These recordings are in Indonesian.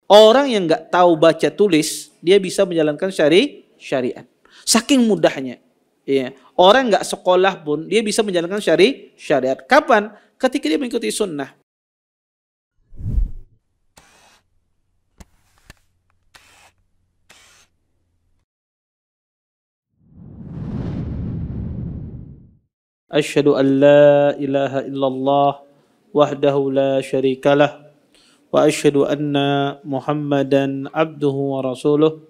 Orang yang nggak tahu baca tulis, dia bisa menjalankan syariat. Saking mudahnya. Ya. Orang nggak sekolah pun, dia bisa menjalankan syariat. Kapan? Ketika dia mengikuti sunnah. Asyhadu an la ilaha illallah wahdahu la syarikalah wa asyhadu anna Muhammadan abduhu wa rasuluh.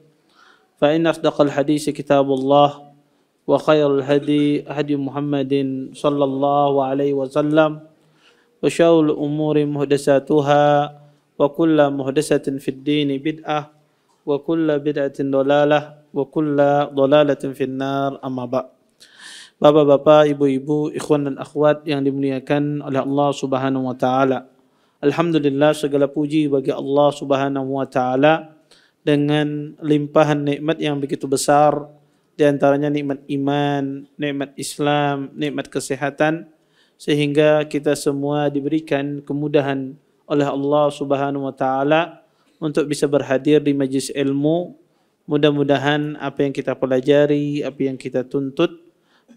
Fa inna asdaqal hadits kitabullah wa khairul hadi hadi Muhammadin sallallahu alaihi wasallam wa syarrul umuri muhdatsatuha wa kullu muhdatsatin fid din bid'ah wa kullu bid'atin dhalalah wa kullu dhalalatin finnar. Amma ba'd. Bapak-bapak, ibu-ibu, ikhwan dan akhwat yang dimuliakan oleh Allah Subhanahu wa taala. Alhamdulillah, segala puji bagi Allah Subhanahu wa taala dengan limpahan nikmat yang begitu besar, di antaranya nikmat iman, nikmat Islam, nikmat kesehatan, sehingga kita semua diberikan kemudahan oleh Allah Subhanahu wa taala untuk bisa berhadir di majlis ilmu. Mudah-mudahan apa yang kita pelajari, apa yang kita tuntut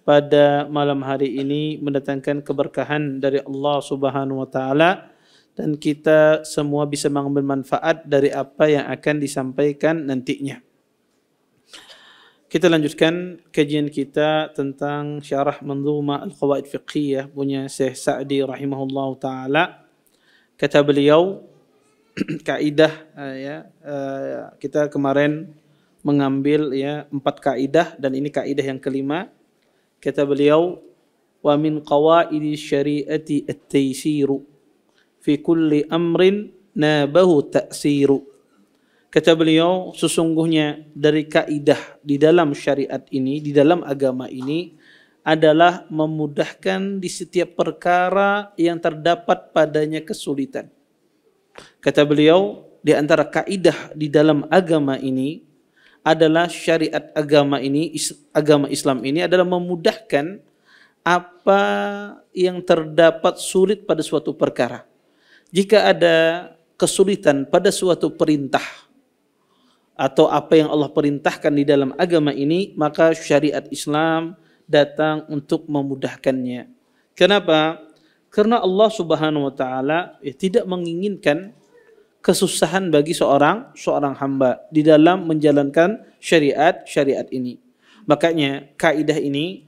pada malam hari ini mendatangkan keberkahan dari Allah Subhanahu wa taala dan kita semua bisa mengambil manfaat dari apa yang akan disampaikan nantinya. Kita lanjutkan kajian kita tentang syarah Manzumah Al-Qawaid Fiqhiyah punya Syekh Sa'di rahimahullahu taala. Kata beliau kaidah kita kemarin mengambil 4 kaidah dan ini kaidah yang kelima. Kata beliau, wa min qawaidi syariati at-taysiru fi kulli amrin nabahu ta'siru. Kata beliau, sesungguhnya dari kaidah di dalam syariat ini, di dalam agama ini adalah memudahkan di setiap perkara yang terdapat padanya kesulitan. Kata beliau, di antara kaidah di dalam agama ini adalah syariat agama ini, agama Islam ini adalah memudahkan apa yang terdapat sulit pada suatu perkara. Jika ada kesulitan pada suatu perintah atau apa yang Allah perintahkan di dalam agama ini, maka syariat Islam datang untuk memudahkannya. Kenapa? Karena Allah Subhanahu wa taala tidak menginginkan kesusahan bagi seorang hamba di dalam menjalankan syariat ini. Makanya kaidah ini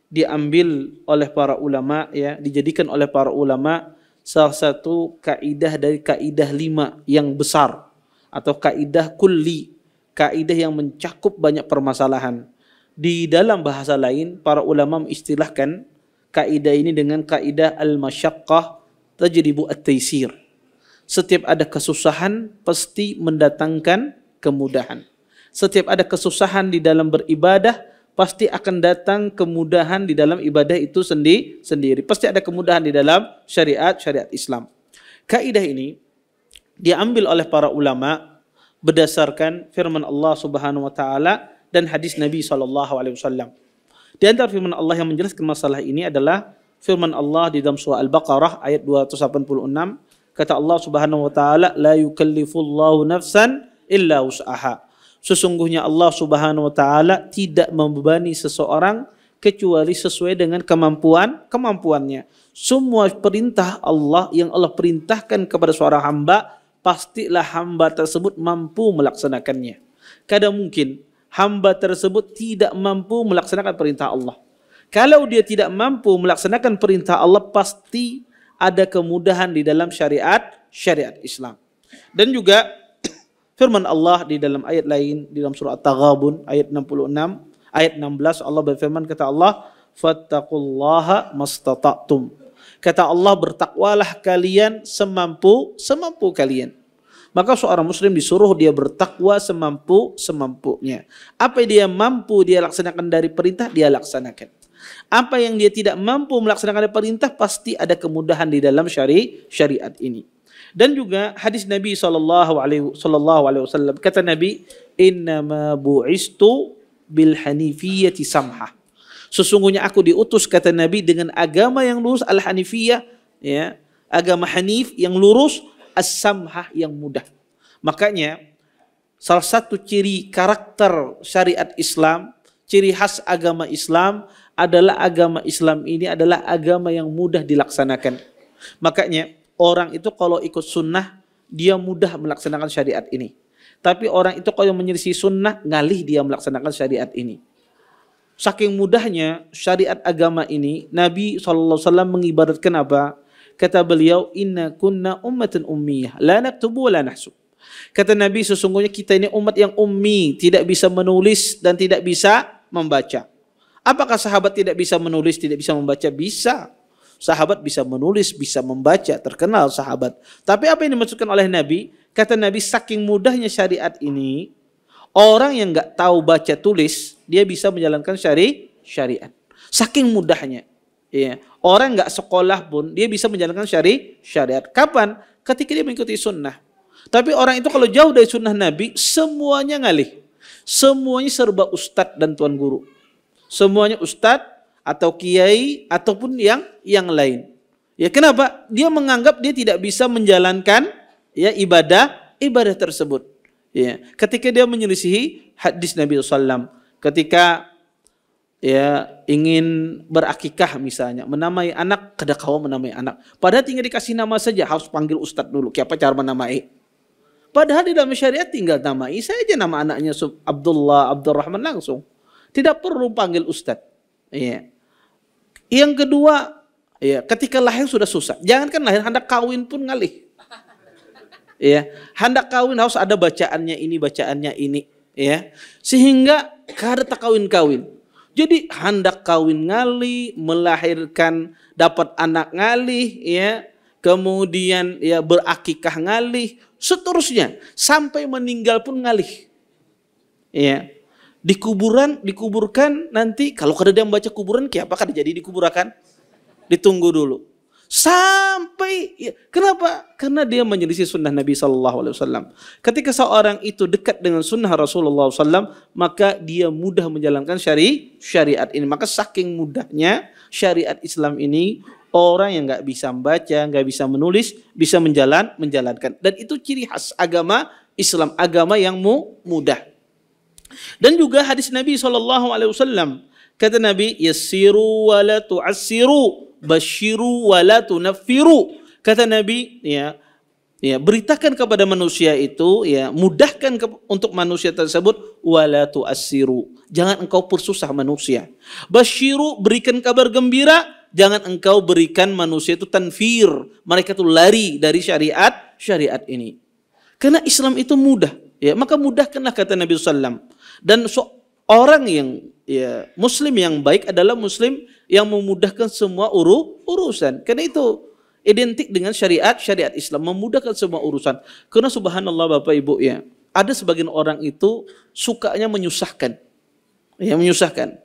diambil oleh para ulama, dijadikan oleh para ulama salah satu kaidah dari kaidah 5 yang besar atau kaidah kulli, kaidah yang mencakup banyak permasalahan. Di dalam bahasa lain para ulama mengistilahkan kaidah ini dengan kaidah al-masyaqqah tajribu at-taysir. Setiap ada kesusahan pasti mendatangkan kemudahan. Setiap ada kesusahan di dalam beribadah pasti akan datang kemudahan di dalam ibadah itu sendiri. Pasti ada kemudahan di dalam syariat Islam. Kaidah ini diambil oleh para ulama berdasarkan firman Allah Subhanahu wa taala dan hadis Nabi sallallahu alaihi wasallam. Di antara firman Allah yang menjelaskan masalah ini adalah firman Allah di dalam surah Al-Baqarah ayat 286. Kata Allah Subhanahu wa taala, la yukallifullahu nafsan illa wus'aha. Sesungguhnya Allah Subhanahu wa taala tidak membebani seseorang kecuali sesuai dengan kemampuannya. Semua perintah Allah yang Allah perintahkan kepada seorang hamba, pastilah hamba tersebut mampu melaksanakannya. Kadang mungkin hamba tersebut tidak mampu melaksanakan perintah Allah. Kalau dia tidak mampu melaksanakan perintah Allah, pasti ada kemudahan di dalam syariat Islam. Dan juga firman Allah di dalam ayat lain di dalam surah At-Taghabun ayat 66, ayat 16 Allah berfirman, kata Allah, fattaqullaha mastata'tum. Kata Allah, bertakwalah kalian semampu kalian. Maka seorang muslim disuruh dia bertakwa semampunya. Apa yang dia mampu dia laksanakan dari perintah, dia laksanakan. Apa yang dia tidak mampu melaksanakan perintah, pasti ada kemudahan di dalam syariat ini. Dan juga hadis Nabi sallallahu alaihi wasallam, kata Nabi, innama bu'istu bil hanifiyyati samhah. Sesungguhnya aku diutus, kata Nabi, dengan agama yang lurus, al-hanifiyah, agama hanif yang lurus, as-samhah yang mudah. Makanya salah satu ciri karakter syariat Islam, ciri khas agama Islam adalah agama Islam ini adalah agama yang mudah dilaksanakan. Makanya orang itu kalau ikut sunnah, dia mudah melaksanakan syariat ini. Tapi orang itu kalau menyelisih sunnah, ngalih dia melaksanakan syariat ini. Saking mudahnya syariat agama ini, Nabi SAW mengibaratkan apa? Kata beliau, inna kunna ummatan ummiyah, la naktubu wa la nahsub. Kata Nabi, sesungguhnya kita ini umat yang ummi, tidak bisa menulis dan tidak bisa membaca. Apakah sahabat tidak bisa menulis, tidak bisa membaca? Bisa. Sahabat bisa menulis, bisa membaca, terkenal sahabat. Tapi apa yang dimaksudkan oleh Nabi? Kata Nabi, saking mudahnya syariat ini, orang yang nggak tahu baca tulis, dia bisa menjalankan syariat. Saking mudahnya. Ya. Orang nggak sekolah pun, dia bisa menjalankan syariat. Kapan? Ketika dia mengikuti sunnah. Tapi orang itu kalau jauh dari sunnah Nabi, semuanya ngalih. Semuanya serba ustadz dan tuan guru. Semuanya ustadz atau kiai ataupun yang lain. Ya kenapa? Dia menganggap dia tidak bisa menjalankan ya ibadah tersebut. Ya, ketika dia menyelisihi hadis Nabi SAW, ketika ya ingin berakikah misalnya, menamai anak, kada kau menamai anak. Padahal tinggal dikasih nama saja, harus panggil ustadz dulu. Siapa cara menamai? Padahal di dalam syariat tinggal namai saja nama anaknya Abdullah, Abdurrahman langsung. Tidak perlu panggil ustadz. Ya. Yang kedua, ya, ketika lahir sudah susah. Jangankan lahir, hendak kawin pun ngalih. Ya, hendak kawin harus ada bacaannya ini, ya. Sehingga kada tak kawin-kawin. Jadi hendak kawin ngalih, melahirkan dapat anak ngalih, ya. Kemudian ya berakikah ngalih, seterusnya sampai meninggal pun ngalih. Ya. Dikuburkan nanti kalau kada dia membaca kuburan, apa kada jadi dikuburkan? Ditunggu dulu. Sampai ya, kenapa? Karena dia menyelisih sunnah Nabi SAW. Ketika seorang itu dekat dengan sunnah Rasulullah SAW, maka dia mudah menjalankan syariat ini. Maka saking mudahnya syariat Islam ini, orang yang nggak bisa membaca, nggak bisa menulis, bisa menjalankan. Dan itu ciri khas agama Islam, agama yang mudah. Dan juga hadis Nabi SAW, kata Nabi, yassiru wa la tu'assiru, basyiru wa la tunaffiru. Kata Nabi, ya beritakan kepada manusia itu, ya mudahkan untuk manusia tersebut, wa la tu'assiru. Jangan engkau persusah manusia. Basyiru, berikan kabar gembira, jangan engkau berikan manusia itu tanfir. Mereka itu lari dari syariat ini. Karena Islam itu mudah, ya maka mudahkanlah kata Nabi SAW. Dan orang yang ya muslim yang baik adalah muslim yang memudahkan semua urusan. Karena itu identik dengan syariat Islam, memudahkan semua urusan. Karena subhanallah Bapak Ibu ya, ada sebagian orang itu sukanya menyusahkan. Ya, menyusahkan.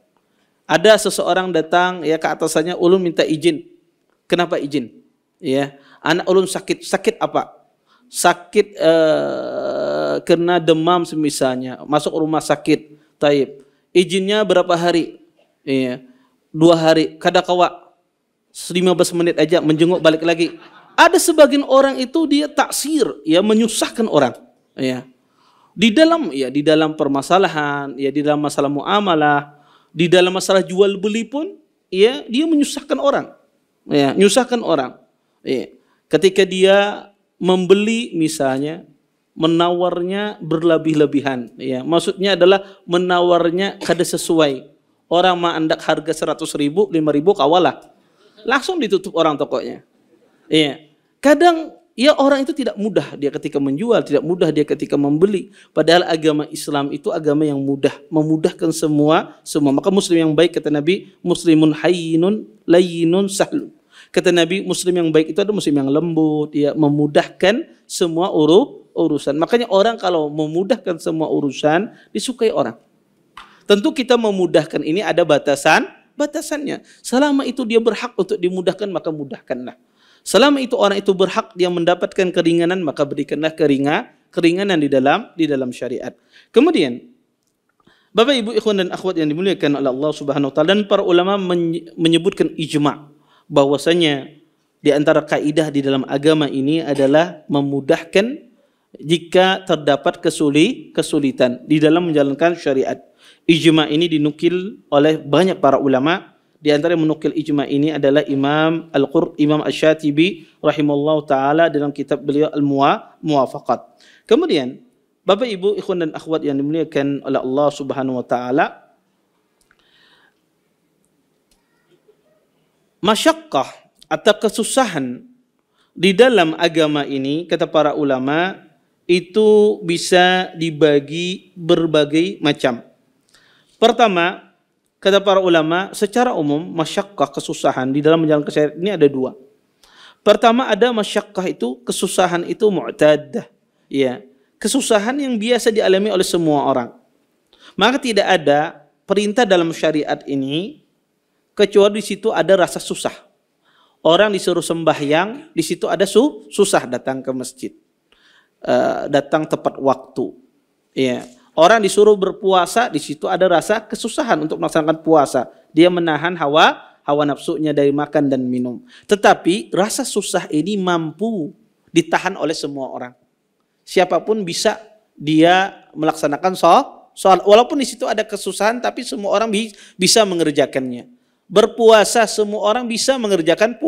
Ada seseorang datang ya ke atasannya, ulun minta izin. Kenapa izin? Ya, anak ulun sakit. Sakit apa? Sakit kena demam misalnya, masuk rumah sakit. Taib. Izinnya berapa hari? Iya. 2 hari. Kada kawa 15 menit aja menjenguk balik lagi. Ada sebagian orang itu dia taksir, ya menyusahkan orang. Ya. Di dalam permasalahan, ya di dalam masalah muamalah, di dalam masalah jual beli pun, ya dia menyusahkan orang. Ya, menyusahkan orang. Ya. Ketika dia membeli misalnya, menawarnya berlebih-lebihan, ya maksudnya adalah menawarnya kada sesuai. Orang mah andak harga 100.000, 5.000 kawalah, langsung ditutup orang tokonya. Iya, kadang ya orang itu tidak mudah dia ketika menjual, tidak mudah dia ketika membeli. Padahal agama Islam itu agama yang mudah, memudahkan semua. Maka muslim yang baik kata Nabi, muslimun hayyinun layyinun sahlun. Kata Nabi, muslim yang baik itu adalah muslim yang lembut, ya memudahkan semua urusan. Makanya orang kalau memudahkan semua urusan, disukai orang. Tentu kita memudahkan ini ada batasannya. Selama itu dia berhak untuk dimudahkan, maka mudahkanlah. Selama itu orang itu berhak dia mendapatkan keringanan, maka berikanlah keringanan di dalam syariat. Kemudian, Bapak Ibu ikhwan dan akhwat yang dimuliakan oleh Allah Subhanahu wa taala, dan para ulama menyebutkan ijma' bahwasanya di antara kaidah di dalam agama ini adalah memudahkan jika terdapat kesulitan di dalam menjalankan syariat. Ijma ini dinukil oleh banyak para ulama. Di antara yang menukil ijma ini adalah Imam Asy-Syatibi rahimallahu taala dalam kitab beliau Al-Muwafaqat. Kemudian, Bapak Ibu, ikhwan dan akhwat yang dimuliakan oleh Allah Subhanahu wa taala, masyaqqah atau kesusahan di dalam agama ini, kata para ulama, itu bisa dibagi berbagai macam. Pertama, kata para ulama, secara umum masyaqqah, kesusahan di dalam menjalankan syariat ini ada dua. Pertama, ada masyaqqah itu, kesusahan itu mu'tadah, ya, kesusahan yang biasa dialami oleh semua orang. Maka tidak ada perintah dalam syariat ini kecuali di situ ada rasa susah. Orang disuruh sembahyang, di situ ada susah datang ke masjid, datang tepat waktu, ya. Orang disuruh berpuasa, di situ ada rasa kesusahan untuk melaksanakan puasa. Dia menahan hawa nafsunya dari makan dan minum. Tetapi rasa susah ini mampu ditahan oleh semua orang. Siapapun bisa dia melaksanakan sholat. Walaupun di situ ada kesusahan, tapi semua orang bisa mengerjakannya. Berpuasa, semua orang bisa mengerjakan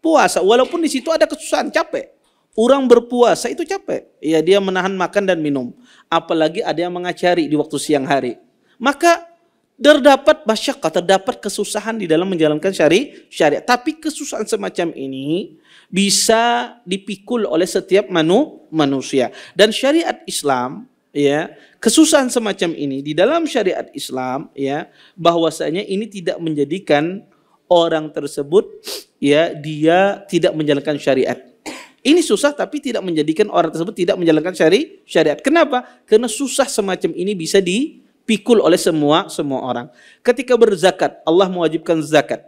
puasa. Walaupun di situ ada kesusahan, capek. Orang berpuasa itu capek. Ya, dia menahan makan dan minum. Apalagi ada yang mengacari di waktu siang hari. Maka terdapat masyaqqah, terdapat kesusahan di dalam menjalankan syariat. Tapi kesusahan semacam ini bisa dipikul oleh setiap manusia. Dan syariat Islam, ya, kesusahan semacam ini di dalam syariat Islam, ya, bahwasanya ini tidak menjadikan orang tersebut, ya, dia tidak menjalankan syariat. Ini susah tapi tidak menjadikan orang tersebut tidak menjalankan syariat. Kenapa? Karena susah semacam ini bisa dipikul oleh semua orang. Ketika berzakat, Allah mewajibkan zakat.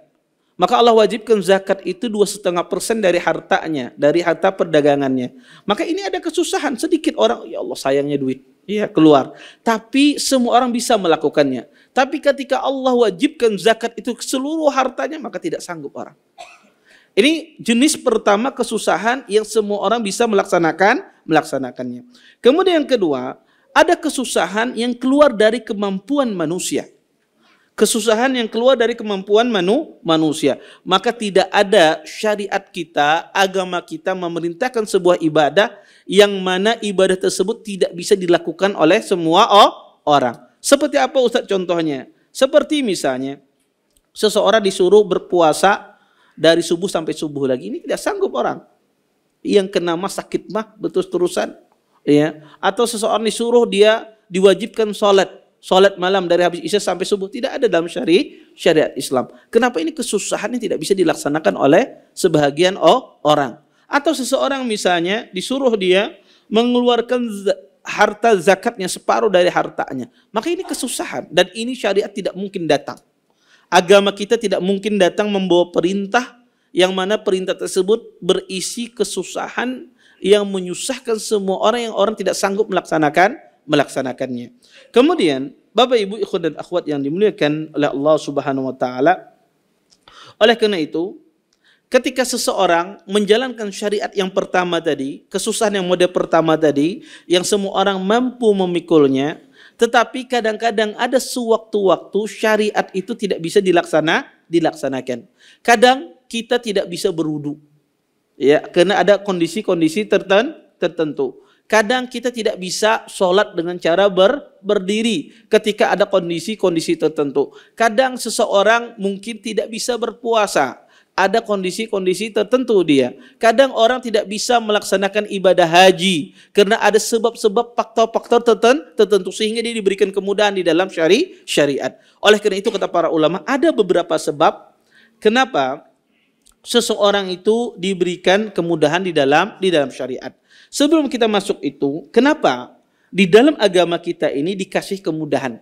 Maka Allah wajibkan zakat itu 2,5% dari hartanya, dari harta perdagangannya. Maka ini ada kesusahan sedikit orang, ya Allah sayangnya duit, ya keluar. Tapi semua orang bisa melakukannya. Tapi ketika Allah wajibkan zakat itu ke seluruh hartanya, maka tidak sanggup orang. Ini jenis pertama kesusahan yang semua orang bisa melaksanakannya. Kemudian yang kedua, ada kesusahan yang keluar dari kemampuan manusia. Kesusahan yang keluar dari kemampuan manusia. Maka tidak ada syariat kita, agama kita memerintahkan sebuah ibadah yang mana ibadah tersebut tidak bisa dilakukan oleh semua orang. Seperti apa Ustaz contohnya? Seperti misalnya seseorang disuruh berpuasa dari subuh sampai subuh lagi, ini tidak sanggup orang. Yang kena sakit berterus-terusan, ya. Atau seseorang disuruh dia diwajibkan sholat malam dari habis isya sampai subuh, tidak ada dalam syariat Islam. Kenapa ini kesusahan yang tidak bisa dilaksanakan oleh sebahagian orang? Atau seseorang misalnya disuruh dia mengeluarkan harta zakatnya separuh dari hartanya, maka ini kesusahan dan ini syariat tidak mungkin datang. Agama kita tidak mungkin datang membawa perintah yang mana perintah tersebut berisi kesusahan yang menyusahkan semua orang yang orang tidak sanggup melaksanakannya. Kemudian, Bapak Ibu ikhwan dan akhwat yang dimuliakan oleh Allah Subhanahu wa taala, oleh karena itu, ketika seseorang menjalankan syariat yang pertama tadi, kesusahan yang model pertama tadi, yang semua orang mampu memikulnya, tetapi kadang-kadang ada sewaktu-waktu syariat itu tidak bisa dilaksanakan. Kadang kita tidak bisa berwudu, ya, karena ada kondisi-kondisi tertentu. Kadang kita tidak bisa sholat dengan cara berdiri ketika ada kondisi-kondisi tertentu. Kadang seseorang mungkin tidak bisa berpuasa. Ada kondisi-kondisi tertentu dia. Kadang orang tidak bisa melaksanakan ibadah haji karena ada sebab-sebab faktor-faktor tertentu sehingga dia diberikan kemudahan di dalam syariat. Oleh karena itu kata para ulama ada beberapa sebab kenapa seseorang itu diberikan kemudahan di dalam syariat. Sebelum kita masuk itu, kenapa di dalam agama kita ini dikasih kemudahan?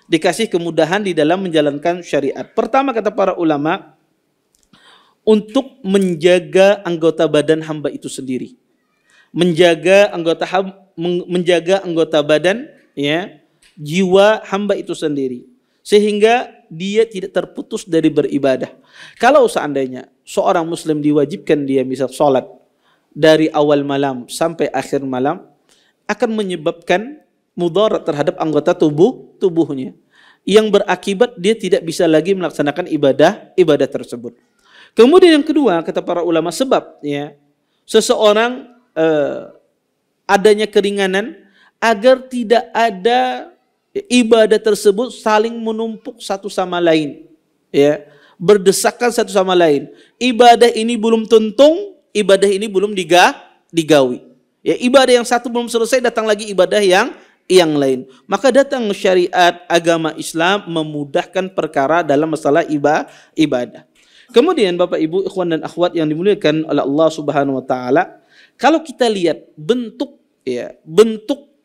Dikasih kemudahan di dalam menjalankan syariat. Pertama kata para ulama, untuk menjaga anggota badan hamba itu sendiri, menjaga anggota badan, ya, jiwa hamba itu sendiri, sehingga dia tidak terputus dari beribadah. Kalau seandainya seorang muslim diwajibkan dia misal sholat, dari awal malam sampai akhir malam akan menyebabkan mudarat terhadap anggota tubuhnya yang berakibat dia tidak bisa lagi melaksanakan ibadah tersebut. Kemudian yang kedua kata para ulama sebab ya seseorang adanya keringanan agar tidak ada ibadah tersebut saling menumpuk satu sama lain, ya, berdesakan satu sama lain. Ibadah ini belum tuntung, ibadah ini belum digawi. Ya, ibadah yang satu belum selesai, datang lagi ibadah yang lain. Maka datang syariat agama Islam memudahkan perkara dalam masalah ibadah. Kemudian Bapak Ibu, ikhwan dan akhwat yang dimuliakan oleh Allah Subhanahu wa taala, kalau kita lihat bentuk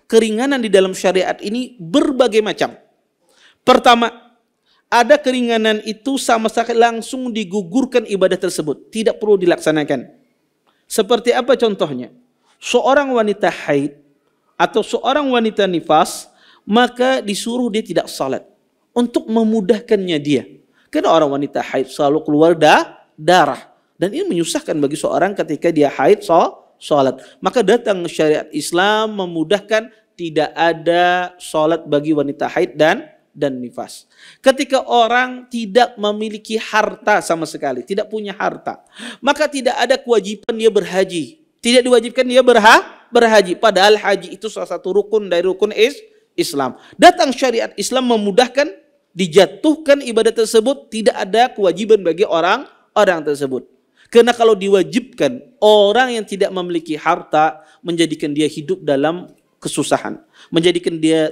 keringanan di dalam syariat ini berbagai macam. Pertama, ada keringanan itu sama sekali langsung digugurkan ibadah tersebut, tidak perlu dilaksanakan. Seperti apa contohnya? Seorang wanita haid atau seorang wanita nifas, maka disuruh dia tidak salat untuk memudahkannya dia. Karena orang wanita haid selalu keluar darah, dan ini menyusahkan bagi seorang ketika dia haid salat. Maka datang syariat Islam memudahkan, tidak ada salat bagi wanita haid dan nifas. Ketika orang tidak memiliki harta sama sekali, tidak punya harta, maka tidak ada kewajiban dia berhaji. Tidak diwajibkan dia berhaji. Padahal haji itu salah satu rukun dari rukun Islam. Datang syariat Islam memudahkan, dijatuhkan ibadah tersebut, tidak ada kewajiban bagi orang tersebut. Karena kalau diwajibkan, orang yang tidak memiliki harta menjadikan dia hidup dalam kesusahan, menjadikan dia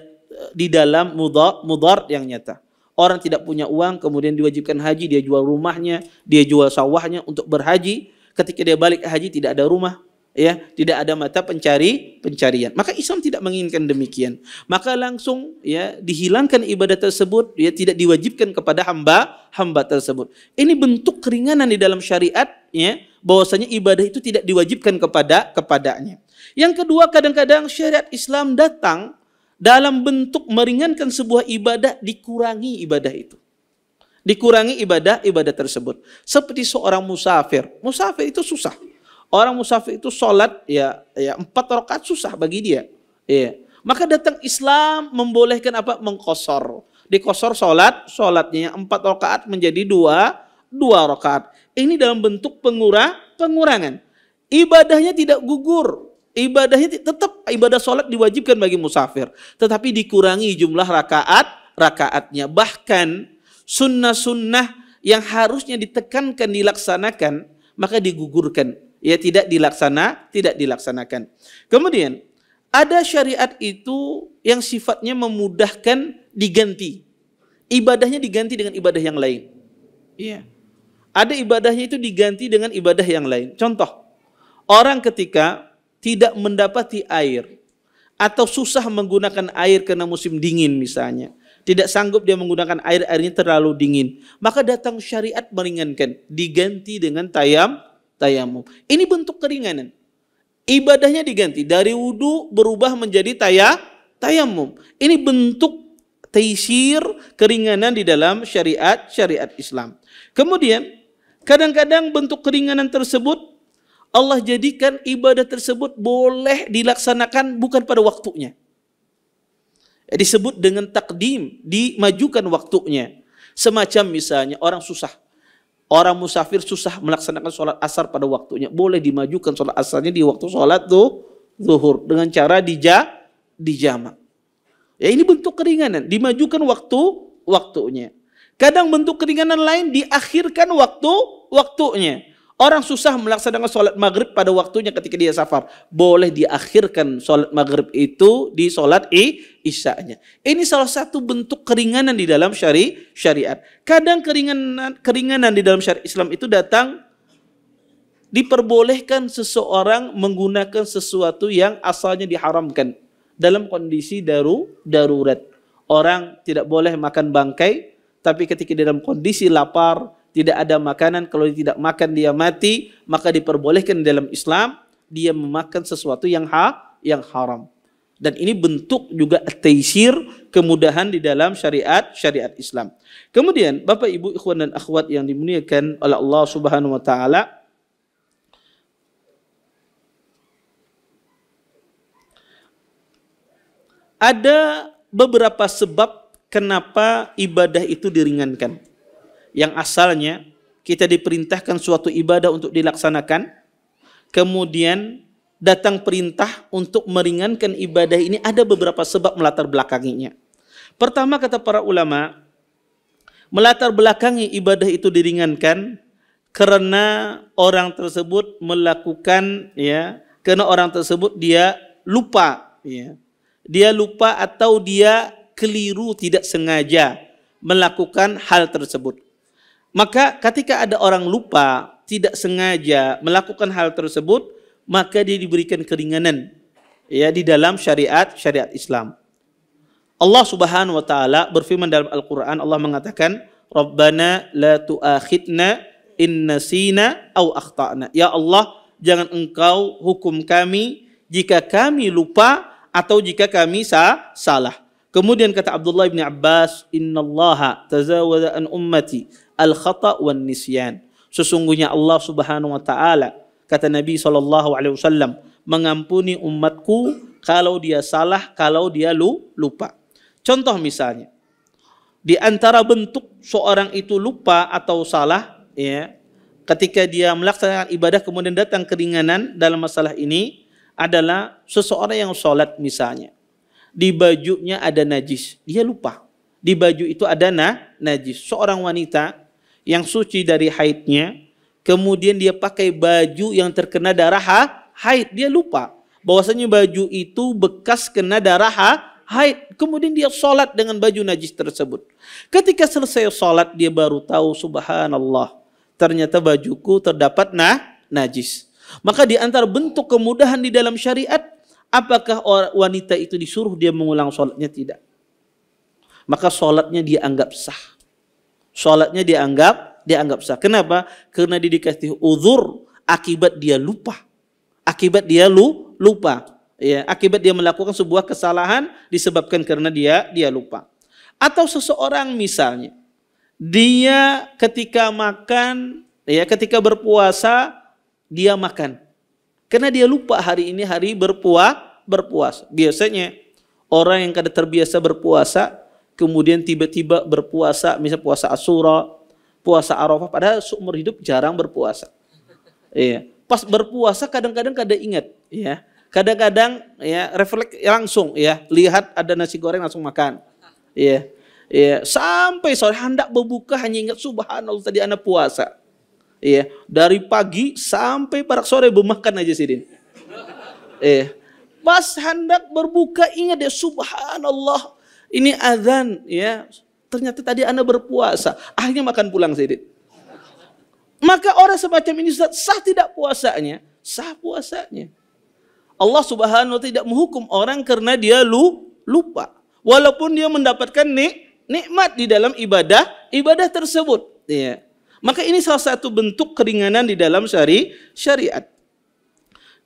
di dalam mudar yang nyata. Orang tidak punya uang, kemudian diwajibkan haji, dia jual rumahnya, dia jual sawahnya untuk berhaji. Ketika dia balik haji tidak ada rumah, ya, tidak ada mata pencarian. Maka Islam tidak menginginkan demikian. Maka langsung ya dihilangkan ibadah tersebut, ya, tidak diwajibkan kepada hamba tersebut. Ini bentuk keringanan di dalam syariat, ya, bahwasanya ibadah itu tidak diwajibkan kepadanya. Yang kedua, kadang-kadang syariat Islam datang dalam bentuk meringankan sebuah ibadah, dikurangi ibadah itu. Dikurangi ibadah tersebut. Seperti seorang musafir. Musafir itu susah. Orang musafir itu sholat ya 4 rakaat susah bagi dia. Ya. Maka datang Islam membolehkan apa? Mengqashar. Diqashar sholatnya yang 4 rakaat menjadi 2 rakaat. Ini dalam bentuk pengurangan. Ibadahnya tidak gugur. Ibadahnya tetap ibadah sholat diwajibkan bagi musafir, tetapi dikurangi jumlah rakaatnya. Bahkan sunnah-sunnah yang harusnya ditekankan dilaksanakan, maka digugurkan, ya, tidak dilaksanakan. Kemudian ada syariat itu yang sifatnya memudahkan, diganti. Ibadahnya diganti dengan ibadah yang lain. Iya. Ada ibadahnya itu diganti dengan ibadah yang lain. Contoh, orang ketika tidak mendapati air atau susah menggunakan air karena musim dingin misalnya, tidak sanggup dia menggunakan airnya terlalu dingin, maka datang syariat meringankan, diganti dengan tayamum. Ini bentuk keringanan. Ibadahnya diganti dari wudu berubah menjadi tayamum. Ini bentuk taisir, keringanan di dalam syariat Islam. Kemudian kadang-kadang bentuk keringanan tersebut Allah jadikan ibadah tersebut boleh dilaksanakan bukan pada waktunya. Disebut dengan takdim, dimajukan waktunya. Semacam misalnya orang musafir susah melaksanakan sholat asar pada waktunya, boleh dimajukan sholat asarnya di waktu sholat zuhur dengan cara dijamak. Ya, ini bentuk keringanan, dimajukan waktunya. Kadang bentuk keringanan lain diakhirkan waktunya. Orang susah melaksanakan sholat maghrib pada waktunya ketika dia safar, boleh diakhirkan sholat maghrib itu di sholat isya-nya. Ini salah satu bentuk keringanan di dalam syariat. Kadang keringanan di dalam syariat Islam itu datang diperbolehkan seseorang menggunakan sesuatu yang asalnya diharamkan dalam kondisi darurat. Orang tidak boleh makan bangkai, tapi ketika dalam kondisi lapar, tidak ada makanan, kalau dia tidak makan dia mati, maka diperbolehkan dalam Islam dia memakan sesuatu yang haram. Dan ini bentuk juga taisir, kemudahan di dalam syariat Islam. Kemudian Bapak Ibu ikhwan dan akhwat yang dimuliakan oleh Allah Subhanahu wa taala, ada beberapa sebab kenapa ibadah itu diringankan. Yang asalnya kita diperintahkan suatu ibadah untuk dilaksanakan, kemudian datang perintah untuk meringankan ibadah ini, ada beberapa sebab melatar belakanginya. Pertama, kata para ulama, melatar belakangi ibadah itu diringankan karena orang tersebut melakukan, ya, karena orang tersebut dia lupa, ya. Dia lupa atau dia keliru, tidak sengaja melakukan hal tersebut. Maka ketika ada orang lupa, tidak sengaja melakukan hal tersebut, maka dia diberikan keringanan, ya, di dalam syariat Islam. Allah Subhanahu wa taala berfirman dalam Al-Qur'an, Allah mengatakan, "Rabbana la tu'akhidna in nasina aw akhtana." Ya Allah, jangan Engkau hukum kami jika kami lupa atau jika kami salah. Kemudian kata Abdullah bin Abbas, "Innallaha tazawaza an ummati al-khata' wan nisyan." Sesungguhnya Allah Subhanahu wa taala, kata Nabi SAW, mengampuni umatku kalau dia salah, kalau dia lupa. Contoh misalnya, di antara bentuk seorang itu lupa atau salah, ya, ketika dia melaksanakan ibadah kemudian datang keringanan dalam masalah ini adalah seseorang yang sholat misalnya, di bajunya ada najis, dia lupa di baju itu ada najis. Seorang wanita yang suci dari haidnya, kemudian dia pakai baju yang terkena darah haid, dia lupa bahwasanya baju itu bekas kena darah haid, kemudian dia sholat dengan baju najis tersebut. Ketika selesai sholat dia baru tahu, subhanallah, ternyata bajuku terdapat najis. Maka di antara bentuk kemudahan di dalam syariat, apakah wanita itu disuruh dia mengulang sholatnya? Tidak. Maka sholatnya dia anggap sah. Sholatnya dianggap sah. Kenapa? Karena dia dikasih uzur akibat dia lupa. Akibat dia lupa. Ya, akibat dia melakukan sebuah kesalahan disebabkan karena dia lupa. Atau seseorang misalnya, dia ketika makan, ya, ketika berpuasa, dia makan karena dia lupa hari ini hari berpuasa. Biasanya orang yang kada terbiasa berpuasa kemudian tiba-tiba berpuasa, misalnya puasa Asyura, puasa Arafah, padahal seumur hidup jarang berpuasa. Iya, pas berpuasa kadang-kadang kada ingat, ya. Kadang-kadang, ya, refleks langsung, ya, lihat ada nasi goreng langsung makan. Iya. Iya, sampai sore hendak berbuka hanya ingat, subhanallah tadi ana puasa. Iya, dari pagi sampai pada sore bermakan aja sidin. Pas hendak berbuka ingat ya, subhanallah, ini azan, ya. Ternyata tadi anda berpuasa, akhirnya makan pulang sidin. Maka orang semacam ini sah tidak puasanya? Sah puasanya. Allah Subhanahu wa taala tidak menghukum orang karena dia lupa, walaupun dia mendapatkan nikmat di dalam ibadah tersebut, ya. Maka ini salah satu bentuk keringanan di dalam syariat.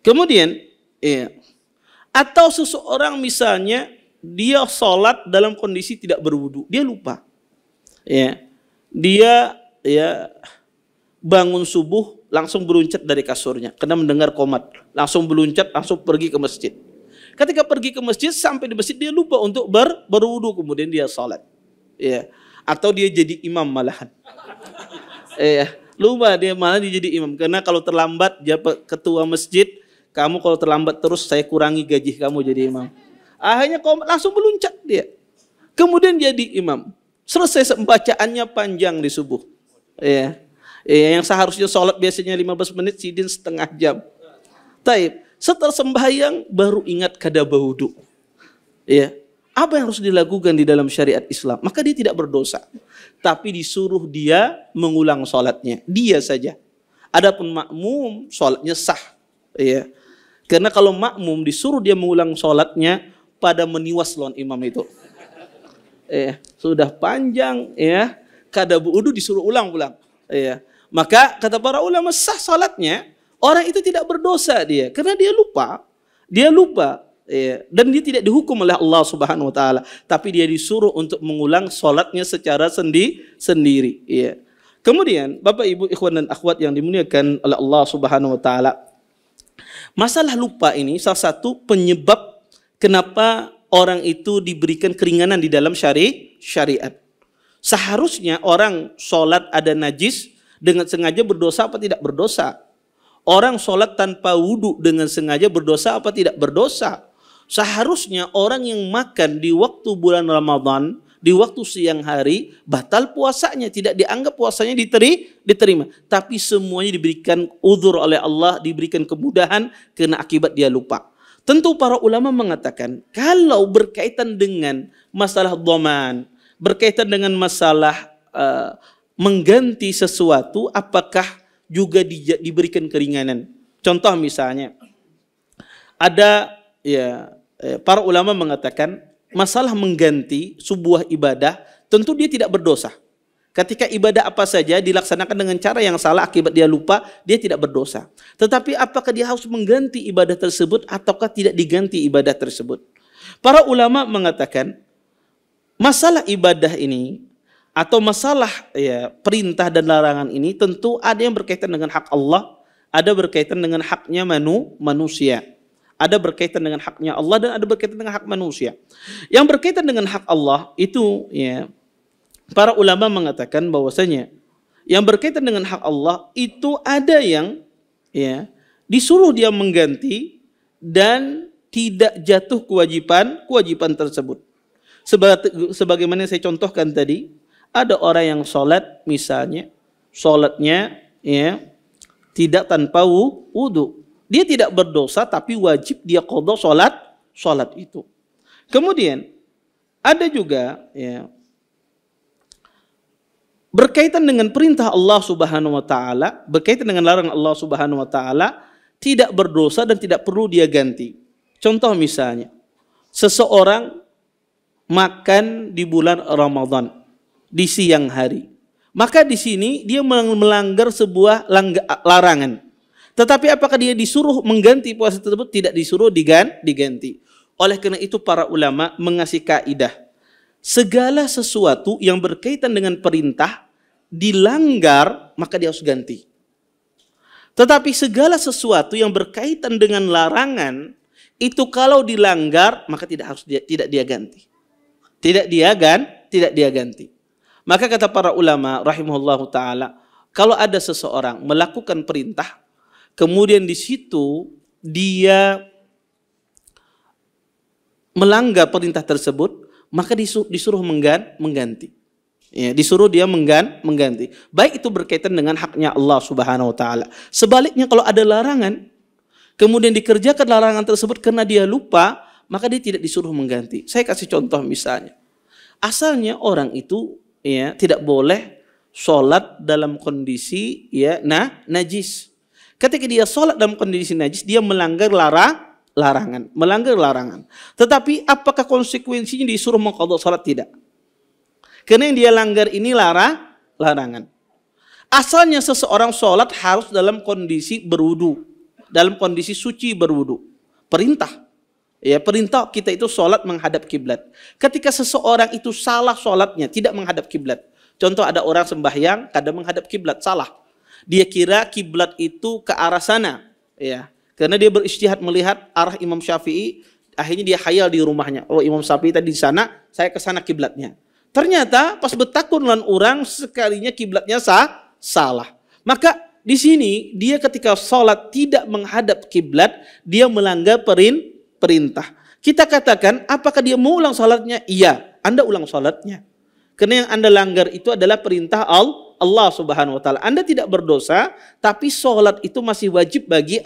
Kemudian, ya, atau seseorang misalnya dia sholat dalam kondisi tidak berwudu, dia lupa, ya, dia, ya, bangun subuh langsung beruncat dari kasurnya karena mendengar qomat, langsung beruncat, langsung pergi ke masjid. Ketika pergi ke masjid, sampai di masjid dia lupa untuk berwudu, kemudian dia sholat, ya. Atau dia jadi imam malahan. Lupa dia malah dia jadi imam karena kalau terlambat dia ketua masjid, kamu kalau terlambat terus saya kurangi gaji kamu jadi imam. Akhirnya langsung meluncat dia, kemudian jadi imam. Selesai bacaannya panjang di subuh, ya. Yang seharusnya sholat biasanya 15 menit, sidin setengah jam. Taib, setelah sembahyang baru ingat kada berwudu, ya. Apa yang harus dilakukan di dalam syariat Islam? Maka dia tidak berdosa, tapi disuruh dia mengulang sholatnya, dia saja. Adapun makmum, sholatnya sah, ya. Karena kalau makmum disuruh dia mengulang sholatnya, pada meniwas lawan imam itu. Sudah panjang, ya, kada berwudu disuruh ulang-ulang, ya. Maka kata para ulama sah sholatnya, orang itu tidak berdosa dia, karena dia lupa, ya, dan dia tidak dihukum oleh Allah Subhanahu wa taala, tapi dia disuruh untuk mengulang sholatnya secara sendiri, ya. Kemudian Bapak Ibu ikhwan dan akhwat yang dimuliakan oleh Allah Subhanahu wa taala, masalah lupa ini salah satu penyebab kenapa orang itu diberikan keringanan di dalam syariat. Seharusnya orang sholat ada najis dengan sengaja berdosa apa tidak berdosa? Orang sholat tanpa wudhu dengan sengaja berdosa apa tidak berdosa? Seharusnya orang yang makan di waktu bulan Ramadan, di waktu siang hari, batal puasanya, tidak dianggap puasanya diterima. Tapi semuanya diberikan uzur oleh Allah, diberikan kemudahan karena akibat dia lupa. Tentu para ulama mengatakan, kalau berkaitan dengan masalah dhaman, berkaitan dengan masalah mengganti sesuatu, apakah juga diberikan keringanan? Contoh misalnya, ada para ulama mengatakan masalah mengganti sebuah ibadah, tentu dia tidak berdosa. Ketika ibadah apa saja dilaksanakan dengan cara yang salah akibat dia lupa, dia tidak berdosa. Tetapi apakah dia harus mengganti ibadah tersebut ataukah tidak diganti ibadah tersebut? Para ulama mengatakan masalah ibadah ini atau masalah perintah dan larangan ini tentu ada yang berkaitan dengan hak Allah, ada berkaitan dengan haknya manusia. Ada berkaitan dengan haknya Allah dan ada berkaitan dengan hak manusia. Yang berkaitan dengan hak Allah itu para ulama mengatakan bahwasanya yang berkaitan dengan hak Allah itu ada yang disuruh dia mengganti dan tidak jatuh kewajiban tersebut. Sebagaimana saya contohkan tadi, ada orang yang sholat misalnya, sholatnya tidak tanpa wudu. Dia tidak berdosa tapi wajib dia qadha sholat itu. Kemudian ada juga berkaitan dengan perintah Allah Subhanahu wa taala, berkaitan dengan larangan Allah Subhanahu wa taala, tidak berdosa dan tidak perlu dia ganti. Contoh misalnya, seseorang makan di bulan Ramadan di siang hari. Maka di sini dia melanggar sebuah larangan. Tetapi apakah dia disuruh mengganti puasa tersebut? Tidak disuruh diganti. Oleh karena itu para ulama mengasih kaidah, segala sesuatu yang berkaitan dengan perintah dilanggar maka dia harus ganti. Tetapi segala sesuatu yang berkaitan dengan larangan itu kalau dilanggar maka tidak dia ganti. Tidak dia ganti. Maka kata para ulama rahimahullahu taala, kalau ada seseorang melakukan perintah kemudian di situ dia melanggar perintah tersebut, maka disuruh mengganti. Disuruh dia mengganti. Baik itu berkaitan dengan haknya Allah Subhanahu wa taala. Sebaliknya kalau ada larangan, kemudian dikerjakan larangan tersebut karena dia lupa, maka dia tidak disuruh mengganti. Saya kasih contoh misalnya. Asalnya orang itu tidak boleh sholat dalam kondisi najis. Ketika dia sholat dalam kondisi najis, dia melanggar larangan. Tetapi apakah konsekuensinya disuruh mengqadha salat? Tidak. Karena yang dia langgar ini larangan. Asalnya seseorang sholat harus dalam kondisi berwudu, dalam kondisi suci berwudu. Perintah. Perintah kita itu sholat menghadap kiblat. Ketika seseorang itu salah sholatnya, tidak menghadap kiblat. Contoh ada orang sembahyang kadang menghadap kiblat, salah. Dia kira kiblat itu ke arah sana, karena dia berijtihad melihat arah Imam Syafi'i, akhirnya dia khayal di rumahnya. Oh, Imam Syafi'i tadi di sana, saya ke sana kiblatnya. Ternyata pas betakun lan orang sekalinya kiblatnya salah. Maka di sini dia ketika sholat tidak menghadap kiblat, dia melanggar perintah. Kita katakan, apakah dia mau ulang sholatnya? Iya, Anda ulang sholatnya. Karena yang Anda langgar itu adalah perintah Allah Subhanahu wa taala. Anda tidak berdosa, tapi sholat itu masih wajib bagi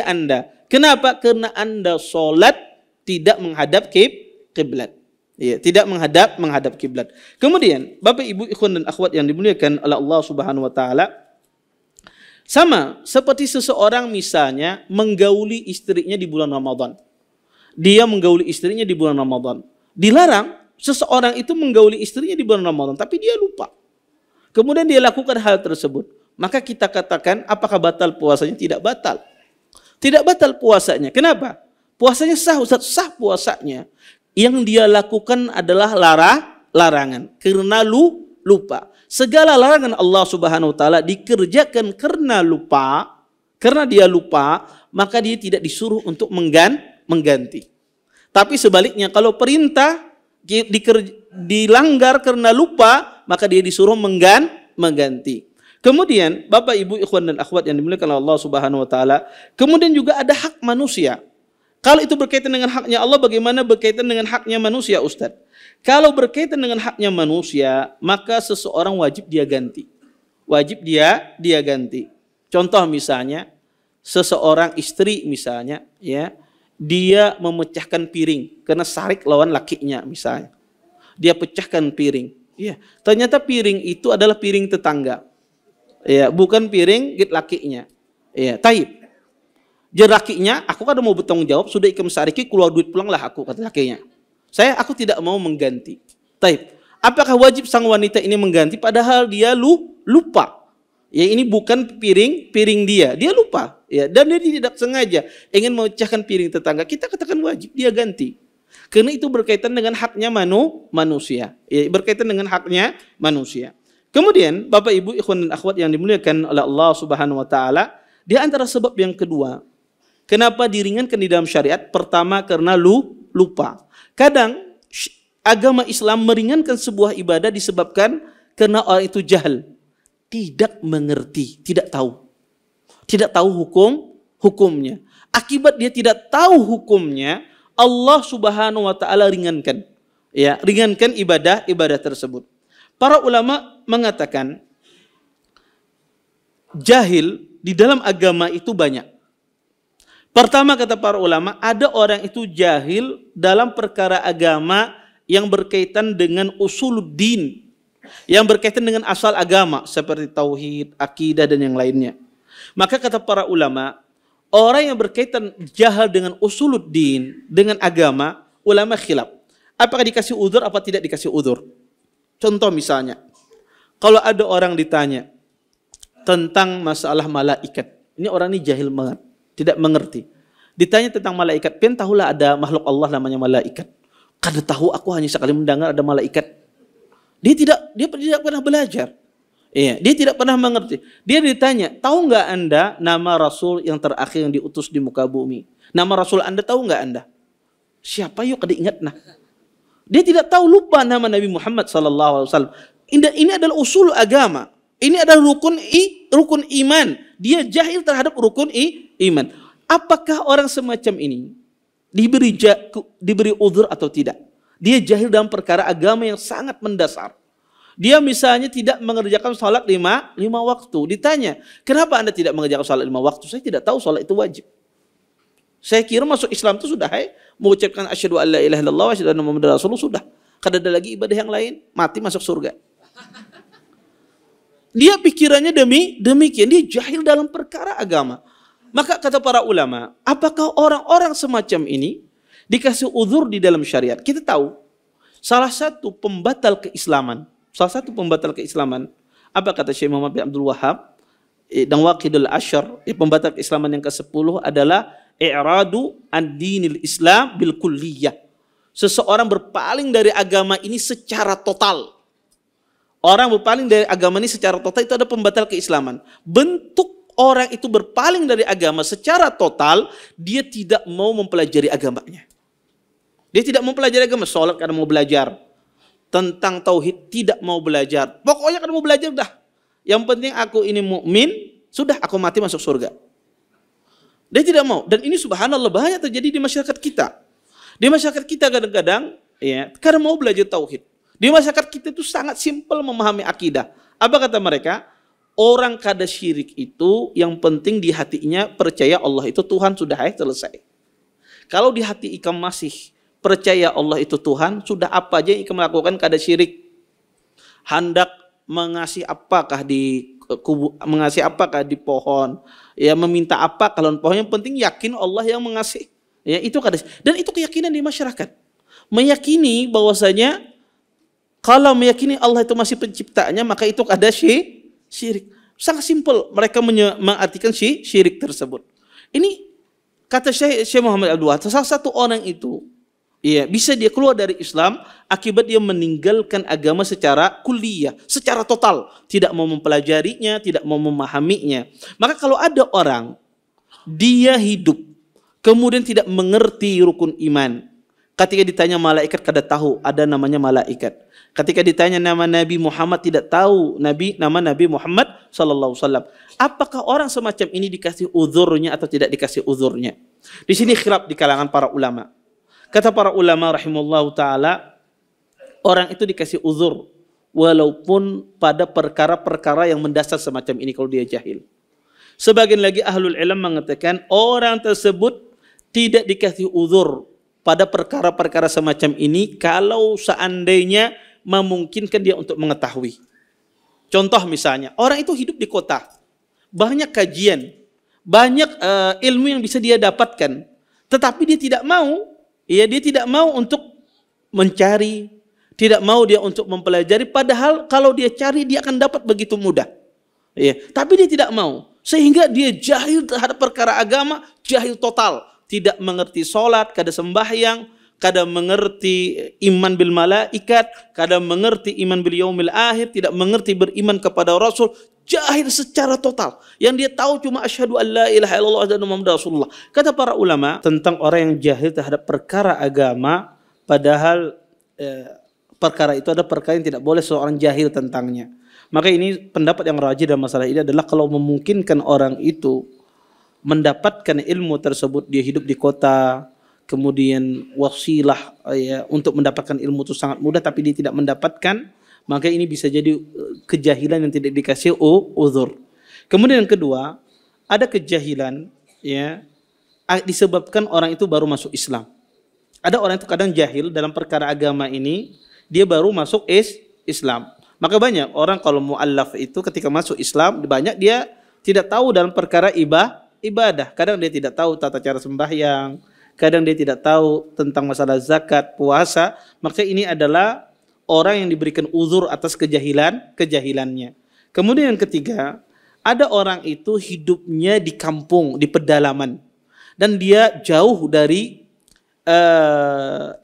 Anda. Kenapa? Karena Anda sholat tidak menghadap kiblat. Tidak menghadap kiblat. Kemudian, Bapak Ibu ikhwan dan akhwat yang dimuliakan oleh Allah Subhanahu wa taala, sama seperti seseorang misalnya menggauli istrinya di bulan Ramadan. Dia menggauli istrinya di bulan Ramadan. Dilarang seseorang itu menggauli istrinya di bulan Ramadan, tapi dia lupa. Kemudian dia lakukan hal tersebut. Maka kita katakan, apakah batal puasanya? Tidak batal. Tidak batal puasanya. Kenapa? Puasanya sah, Ustaz. Sah puasanya. Yang dia lakukan adalah larangan. Karena lupa. Segala larangan Allah Subhanahu wa taala dikerjakan karena lupa. Karena dia lupa, maka dia tidak disuruh untuk mengganti. Tapi sebaliknya kalau perintah dilanggar karena lupa, maka dia disuruh mengganti. Kemudian Bapak Ibu ikhwan dan akhwat yang dimuliakan oleh Allah Subhanahu wa taala, kemudian juga ada hak manusia. Kalau itu berkaitan dengan haknya Allah, bagaimana berkaitan dengan haknya manusia, Ustaz? Kalau berkaitan dengan haknya manusia, maka seseorang wajib dia ganti. Wajib dia ganti. Contoh misalnya, seseorang istri misalnya, ya, dia memecahkan piring karena sarik lawan lakinya misalnya. Dia pecahkan piring. Ya, ternyata piring itu adalah piring tetangga. Ya, bukan piring lakinya. Ya, taib. Jadi lakinya, aku kan mau bertanggung jawab, sudah ikam sariki, keluar duit pulang lah aku, kata lakinya. Aku tidak mau mengganti. Taib. Apakah wajib sang wanita ini mengganti padahal dia lupa? Ya, ini bukan piring dia lupa. Ya, dan dia tidak sengaja ingin memecahkan piring tetangga. Kita katakan wajib dia ganti. Karena itu berkaitan dengan haknya manusia. Ya, berkaitan dengan haknya manusia. Kemudian Bapak Ibu ikhwan dan akhwat yang dimuliakan oleh Allah Subhanahu wa taala, di antara sebab yang kedua, kenapa diringankan di dalam syariat? Pertama karena lupa. Kadang agama Islam meringankan sebuah ibadah disebabkan karena orang itu jahil, tidak mengerti, tidak tahu hukumnya. Akibat dia tidak tahu hukumnya, Allah Subhanahu wa taala ringankan. Ya, ringankan ibadah tersebut. Para ulama mengatakan jahil di dalam agama itu banyak. Pertama kata para ulama, ada orang itu jahil dalam perkara agama yang berkaitan dengan usuluddin, yang berkaitan dengan asal agama seperti tauhid, akidah dan yang lainnya. Maka kata para ulama, orang yang berkaitan jahil dengan usuluddin, dengan agama, ulama khilaf. Apakah dikasih udzur apa tidak dikasih udzur? Contoh misalnya, kalau ada orang ditanya tentang masalah malaikat, ini orang ini jahil banget, tidak mengerti. Ditanya tentang malaikat, pian tahulah ada makhluk Allah namanya malaikat. Kada tahu, aku hanya sekali mendengar ada malaikat. Dia tidak pernah belajar. Iya, dia tidak pernah mengerti. Dia ditanya, tahu nggak Anda nama Rasul yang terakhir yang diutus di muka bumi? Nama Rasul Anda tahu nggak Anda? Siapa yuk kada ingat nah. Dia tidak tahu, lupa nama Nabi Muhammad SAW. Ini adalah usul agama. Ini adalah rukun iman. Dia jahil terhadap rukun iman. Apakah orang semacam ini diberi uzur atau tidak? Dia jahil dalam perkara agama yang sangat mendasar. Dia misalnya tidak mengerjakan salat lima waktu. Ditanya, kenapa Anda tidak mengerjakan salat 5 waktu? Saya tidak tahu salat itu wajib. Saya kira masuk Islam itu sudah, mengucapkan asyhadu an la ilaha illallah wa asyhadu anna muhammadar rasulullah sudah. Kada ada lagi ibadah yang lain, mati masuk surga. Dia pikirannya demikian, dia jahil dalam perkara agama. Maka kata para ulama, apakah orang-orang semacam ini dikasih uzur di dalam syariat? Kita tahu salah satu pembatal keislaman, apa kata Syekh Muhammad bin Abdul Wahab dan Waqidul Asyar, pembatal keislaman yang ke-10 adalah i'radu ad-dinil Islam bil kulliyah. Seseorang berpaling dari agama ini secara total. Orang berpaling dari agama ini secara total itu ada pembatal keislaman. Bentuk orang itu berpaling dari agama secara total, dia tidak mau mempelajari agamanya. Dia tidak mau mempelajari agama, sholat karena mau belajar. Tentang tauhid tidak mau belajar. Pokoknya karena mau belajar dah. Yang penting aku ini mukmin, sudah aku mati masuk surga. Dia tidak mau. Dan ini subhanallah banyak terjadi di masyarakat kita. Di masyarakat kita kadang-kadang ya, karena mau belajar tauhid. Di masyarakat kita itu sangat simpel memahami akidah. Apa kata mereka? Orang kada syirik itu yang penting di hatinya percaya Allah itu Tuhan, sudah selesai. Kalau di hati ikam masih percaya Allah itu Tuhan, sudah apa aja yang ikam lakukan kada syirik. Hendak mengasih apakah di mengasih apakah di pohon, ya meminta apa kalau pohon, yang penting yakin Allah yang mengasih. Ya itu kada, dan itu keyakinan di masyarakat. Meyakini bahwasanya kalau meyakini Allah itu masih penciptanya, maka itu kada syirik. Sangat simpel mereka mengartikan syirik tersebut. Ini kata Syekh Muhammad Abdul Wahab, salah satu orang itu ya bisa dia keluar dari Islam akibat dia meninggalkan agama secara kulliyah, secara total, tidak mau mempelajarinya, tidak mau memahaminya. Maka kalau ada orang dia hidup kemudian tidak mengerti rukun iman, Ketika ditanya malaikat kada tahu, ada namanya malaikat. Ketika ditanya nama Nabi Muhammad tidak tahu nama Nabi Muhammad sallallahu alaihi wasallam. Apakah orang semacam ini dikasih uzurnya atau tidak dikasih uzurnya? Di sini khilaf di kalangan para ulama. Kata para ulama rahimallahu taala, orang itu dikasih uzur walaupun pada perkara-perkara yang mendasar semacam ini kalau dia jahil. Sebagian lagi ahlul ilm mengatakan orang tersebut tidak dikasih uzur pada perkara-perkara semacam ini kalau seandainya memungkinkan dia untuk mengetahui. Contoh misalnya, orang itu hidup di kota, banyak kajian, banyak ilmu yang bisa dia dapatkan, tetapi dia tidak mau, dia tidak mau untuk mencari, tidak mau dia untuk mempelajari, padahal kalau dia cari dia akan dapat begitu mudah. Tapi dia tidak mau, sehingga dia jahil terhadap perkara agama, jahil total. Tidak mengerti sholat, kada sembahyang, kada mengerti iman bil malaikat, kada mengerti iman bil yaumil akhir, tidak mengerti beriman kepada Rasul, jahil secara total. Yang dia tahu cuma asyhadu an la ilaha illallah wa anna muhammadar rasulullah. Kata para ulama tentang orang yang jahil terhadap perkara agama, padahal perkara itu ada perkara yang tidak boleh seorang jahil tentangnya. Maka ini pendapat yang rajih dalam masalah ini adalah kalau memungkinkan orang itu mendapatkan ilmu tersebut, dia hidup di kota, kemudian wasilah untuk mendapatkan ilmu itu sangat mudah, tapi dia tidak mendapatkan, maka ini bisa jadi kejahilan yang tidak dikasih uzur. Kemudian yang kedua, ada kejahilan disebabkan orang itu baru masuk Islam. Ada orang itu kadang jahil dalam perkara agama ini, dia baru masuk Islam. Maka banyak orang kalau mu'allaf itu ketika masuk Islam, banyak dia tidak tahu dalam perkara ibadah. Kadang dia tidak tahu tata cara sembahyang, kadang dia tidak tahu tentang masalah zakat, puasa. Maka ini adalah orang yang diberikan uzur atas kejahilannya. Kemudian yang ketiga, ada orang itu hidupnya di kampung, di pedalaman, dan dia jauh dari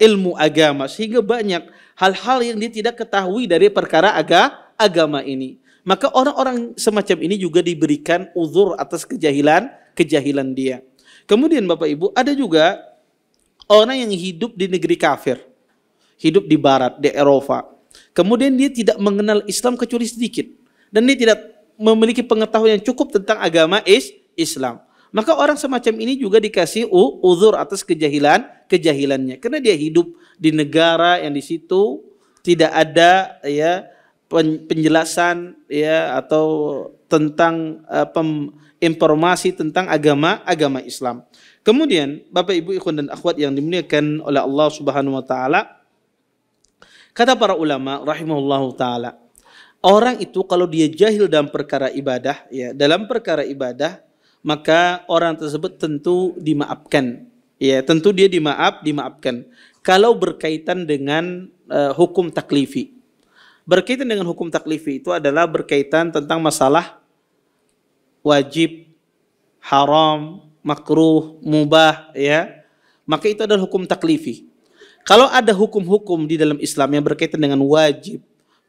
ilmu agama, sehingga banyak hal-hal yang dia tidak ketahui dari perkara agama ini. Maka orang-orang semacam ini juga diberikan uzur atas kejahilan dia. Kemudian Bapak Ibu, ada juga orang yang hidup di negeri kafir, hidup di barat, di Eropa. Kemudian dia tidak mengenal Islam kecuali sedikit, dan dia tidak memiliki pengetahuan yang cukup tentang agama Islam. Maka orang semacam ini juga dikasih uzur atas kejahilannya, karena dia hidup di negara yang di situ tidak ada penjelasan atau tentang informasi tentang agama Islam. Kemudian Bapak Ibu ikhwan dan akhwat yang dimuliakan oleh Allah Subhanahu wa taala, kata para ulama rahimahullahu taala, orang itu kalau dia jahil dalam perkara ibadah, maka orang tersebut tentu dimaafkan. Tentu dia dimaafkan. Kalau berkaitan dengan hukum taklifi. Berkaitan dengan hukum taklifi itu adalah berkaitan tentang masalah wajib, haram, makruh, mubah, maka itu adalah hukum taklifi. Kalau ada hukum-hukum di dalam Islam yang berkaitan dengan wajib,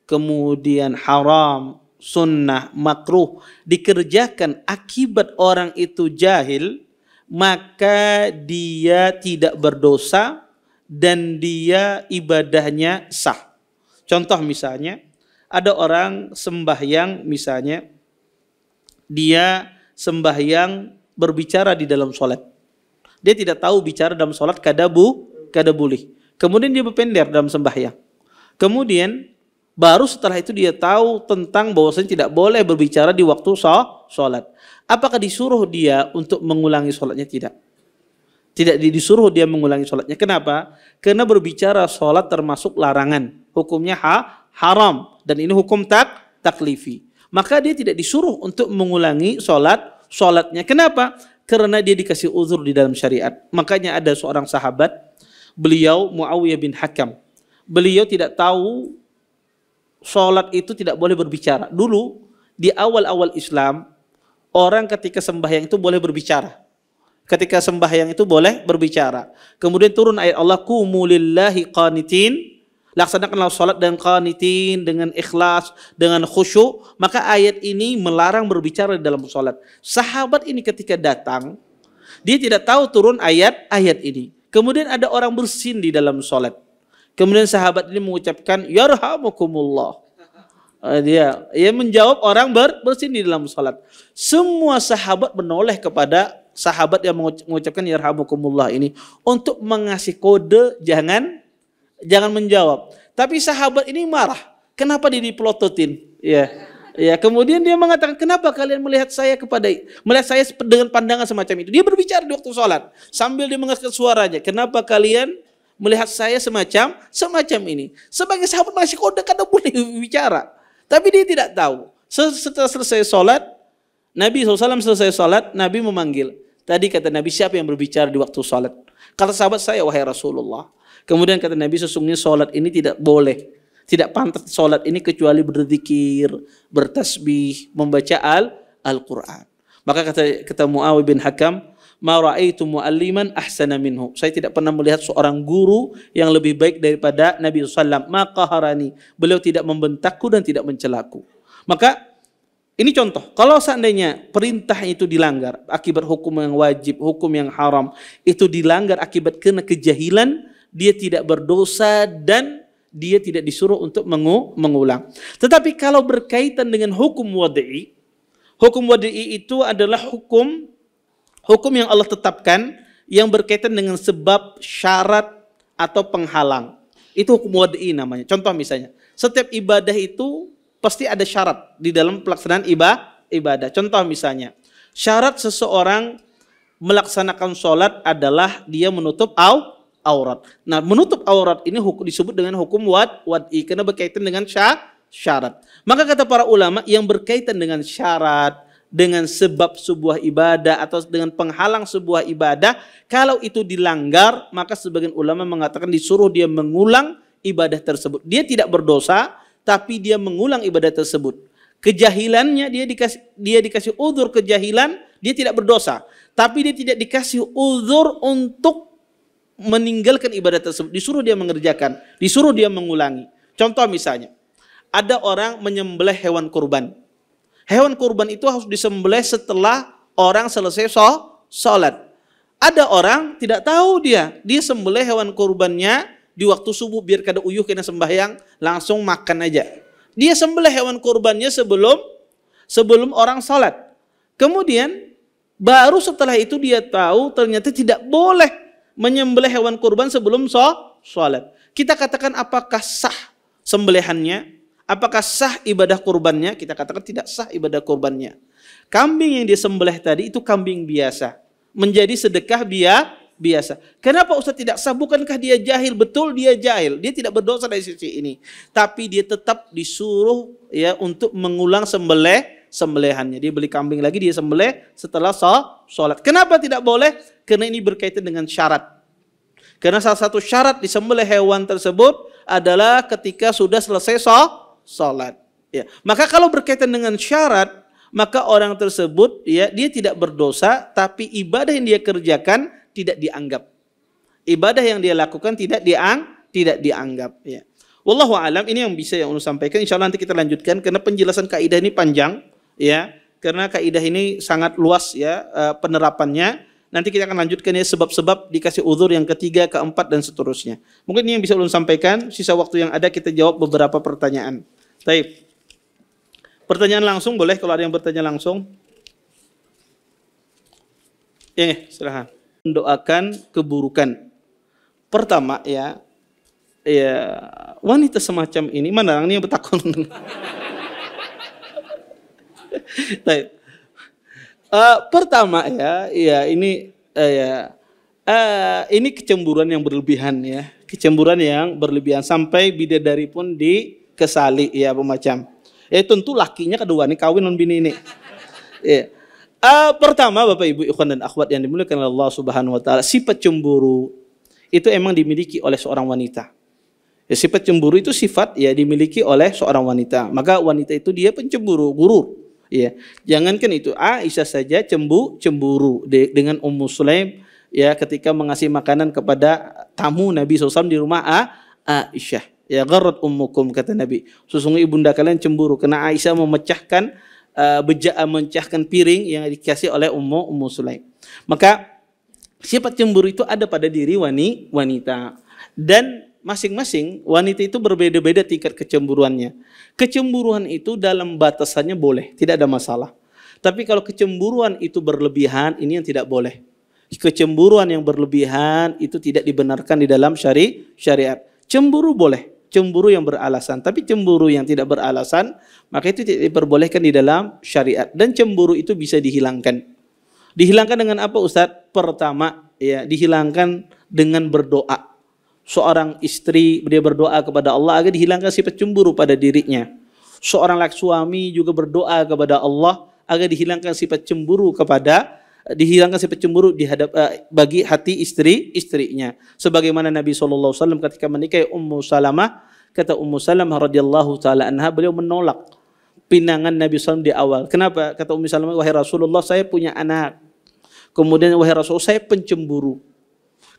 kemudian haram, sunnah, makruh, dikerjakan akibat orang itu jahil, maka dia tidak berdosa dan dia ibadahnya sah. Contoh misalnya, ada orang sembahyang misalnya, dia sembahyang berbicara di dalam sholat. Dia tidak tahu bicara dalam sholat kada boleh. Kemudian dia berpender dalam sembahyang. Kemudian baru setelah itu dia tahu tentang bahwasanya tidak boleh berbicara di waktu sholat. Apakah disuruh dia untuk mengulangi sholatnya? Tidak. Tidak disuruh dia mengulangi sholatnya. Kenapa? Karena berbicara sholat termasuk larangan. Hukumnya haram. Dan ini hukum taklifi. Maka dia tidak disuruh untuk mengulangi sholatnya. Kenapa? Karena dia dikasih uzur di dalam syariat. Makanya ada seorang sahabat, beliau Muawiyah bin Hakam. Beliau tidak tahu sholat itu tidak boleh berbicara. Dulu di awal-awal Islam, orang ketika sembahyang itu boleh berbicara. Ketika sembahyang itu boleh berbicara. Kemudian turun ayat Allah, qumu lillahi qanitin, laksanakanlah salat dengan qanitin, dengan ikhlas, dengan khusyuk. Maka ayat ini melarang berbicara di dalam salat. Sahabat ini ketika datang, dia tidak tahu turun ayat ini. Kemudian ada orang bersin di dalam sholat. Kemudian sahabat ini mengucapkan yarhamukumullah. Dia menjawab orang bersin di dalam sholat. Semua sahabat menoleh kepada sahabat yang mengucapkan yarhamukumullah ini untuk mengasih kode jangan menjawab. Tapi sahabat ini marah. Kenapa dia dipelototin? Ya, kemudian dia mengatakan, kenapa kalian melihat saya dengan pandangan semacam itu? Dia berbicara di waktu sholat sambil dia mengasihkan suaranya. Kenapa kalian melihat saya semacam ini? Sebagai sahabat masih kode karena boleh bicara. Tapi dia tidak tahu. Setelah selesai sholat, Nabi SAW selesai sholat, Nabi memanggil. Tadi kata Nabi, siapa yang berbicara di waktu sholat? Kata sahabat saya, wahai Rasulullah. Kemudian kata Nabi, sesungguhnya sholat ini tidak boleh. Tidak pantas sholat ini kecuali berzikir, bertasbih, membaca Al-Quran. Maka kata Muawiyah bin Hakam, ma ra'aitu mu'alliman ahsana minhu. Saya tidak pernah melihat seorang guru yang lebih baik daripada Nabi SAW. Ma qaharani. Beliau tidak membentakku dan tidak mencelaku. Maka ini contoh. Kalau seandainya perintah itu dilanggar akibat hukum yang wajib, hukum yang haram, itu dilanggar akibat karena kejahilan, dia tidak berdosa dan dia tidak disuruh untuk mengulang. Tetapi kalau berkaitan dengan hukum wad'i itu adalah hukum yang Allah tetapkan yang berkaitan dengan sebab, syarat atau penghalang. Itu hukum wad'i namanya. Contoh misalnya, setiap ibadah itu pasti ada syarat di dalam pelaksanaan ibadah. Contoh misalnya, syarat seseorang melaksanakan sholat adalah dia menutup aurat. Nah, menutup aurat ini disebut dengan hukum wad'i karena berkaitan dengan syarat. Maka kata para ulama, yang berkaitan dengan syarat, dengan sebab sebuah ibadah atau dengan penghalang sebuah ibadah, kalau itu dilanggar, maka sebagian ulama mengatakan disuruh dia mengulang ibadah tersebut. Dia tidak berdosa, tapi dia mengulang ibadah tersebut. Kejahilannya dia dikasih uzur kejahilan, dia tidak berdosa, tapi dia tidak dikasih uzur untuk meninggalkan ibadah tersebut. Disuruh dia mengerjakan, disuruh dia mengulangi. Contoh misalnya, ada orang menyembelih hewan kurban. Hewan kurban itu harus disembelih setelah orang selesai sholat. Ada orang tidak tahu dia sembelih hewan kurbannya di waktu subuh biar kada uyuh kena sembahyang, langsung makan aja. Dia sembelih hewan kurbannya sebelum orang sholat. Kemudian baru setelah itu dia tahu ternyata tidak boleh menyembelih hewan kurban sebelum sholat. Kita katakan apakah sah sembelihannya? Apakah sah ibadah kurbannya? Kita katakan tidak sah ibadah kurbannya. Kambing yang disembelih tadi itu kambing biasa, menjadi sedekah biasa. Kenapa Ustaz tidak sah? Bukankah dia jahil? Betul, dia jahil. Dia tidak berdosa dari sisi ini. Tapi dia tetap disuruh ya untuk mengulang sembelihannya. Dia beli kambing lagi, dia sembelih setelah sholat. Kenapa tidak boleh? Karena ini berkaitan dengan syarat. Karena salah satu syarat disembelih hewan tersebut adalah ketika sudah selesai sholat. Ya. Maka kalau berkaitan dengan syarat, maka orang tersebut ya dia tidak berdosa, tapi ibadah yang dia kerjakan tidak dianggap. Ibadah yang dia lakukan tidak dianggap. Ya. Wallahu alam, ini yang bisa yang Unu sampaikan. Insya Allah nanti kita lanjutkan karena penjelasan kaidah ini panjang, ya. Karena kaidah ini sangat luas ya penerapannya. Nanti kita akan lanjutkan ya sebab-sebab dikasih uzur yang ketiga, keempat dan seterusnya. Mungkin ini yang bisa ulun sampaikan. Sisa waktu yang ada kita jawab beberapa pertanyaan. Baik. Pertanyaan langsung boleh kalau ada yang bertanya langsung. Silakan. Mendoakan keburukan. Pertama ya wanita semacam ini mana ini yang bertakon. Baik. Pertama ini kecemburuan yang berlebihan ya, kecemburuan yang berlebihan sampai bidadari pun dikesali ya pemacam. Tentu lakinya kedua nih kawin non bini ini. Ya. Pertama Bapak Ibu ikhwan dan akhwat yang dimuliakan oleh Allah Subhanahu wa taala, sifat cemburu itu emang dimiliki oleh seorang wanita. Ya, sifat cemburu itu sifat ya dimiliki oleh seorang wanita. Maka wanita itu dia pencemburu, gurur. Ya, jangankan itu Aisyah saja cemburu dengan Ummu Sulaim ya ketika mengasih makanan kepada tamu Nabi SAW di rumah Aisyah. Ya gharrat ummukum kata Nabi. Sesungguhnya ibunda kalian cemburu karena Aisyah memecahkan memecahkan piring yang dikasih oleh Ummu Sulaim. Maka Sifat cemburu itu ada pada diri wanita. Dan masing-masing wanita itu berbeda-beda tingkat kecemburuannya. Kecemburuan itu dalam batasannya boleh, tidak ada masalah. Tapi kalau kecemburuan itu berlebihan, ini yang tidak boleh. Kecemburuan yang berlebihan itu tidak dibenarkan di dalam syariat. Cemburu boleh, cemburu yang beralasan. Tapi cemburu yang tidak beralasan, maka itu tidak diperbolehkan di dalam syariat. Dan cemburu itu bisa dihilangkan. Dihilangkan dengan apa, Ustadz? Pertama, ya, dihilangkan dengan berdoa. Seorang istri dia berdoa kepada Allah agar dihilangkan sifat cemburu pada dirinya. Seorang laki suami juga berdoa kepada Allah agar dihilangkan sifat cemburu bagi hati istrinya. Sebagaimana Nabi SAW ketika menikahi Ummu Salamah, kata Ummu Salamah radhiyallahu taala anha, beliau menolak pinangan Nabi SAW di awal. Kenapa? Kata Ummu Salamah, wahai Rasulullah, saya punya anak. Kemudian wahai Rasul, saya pencemburu.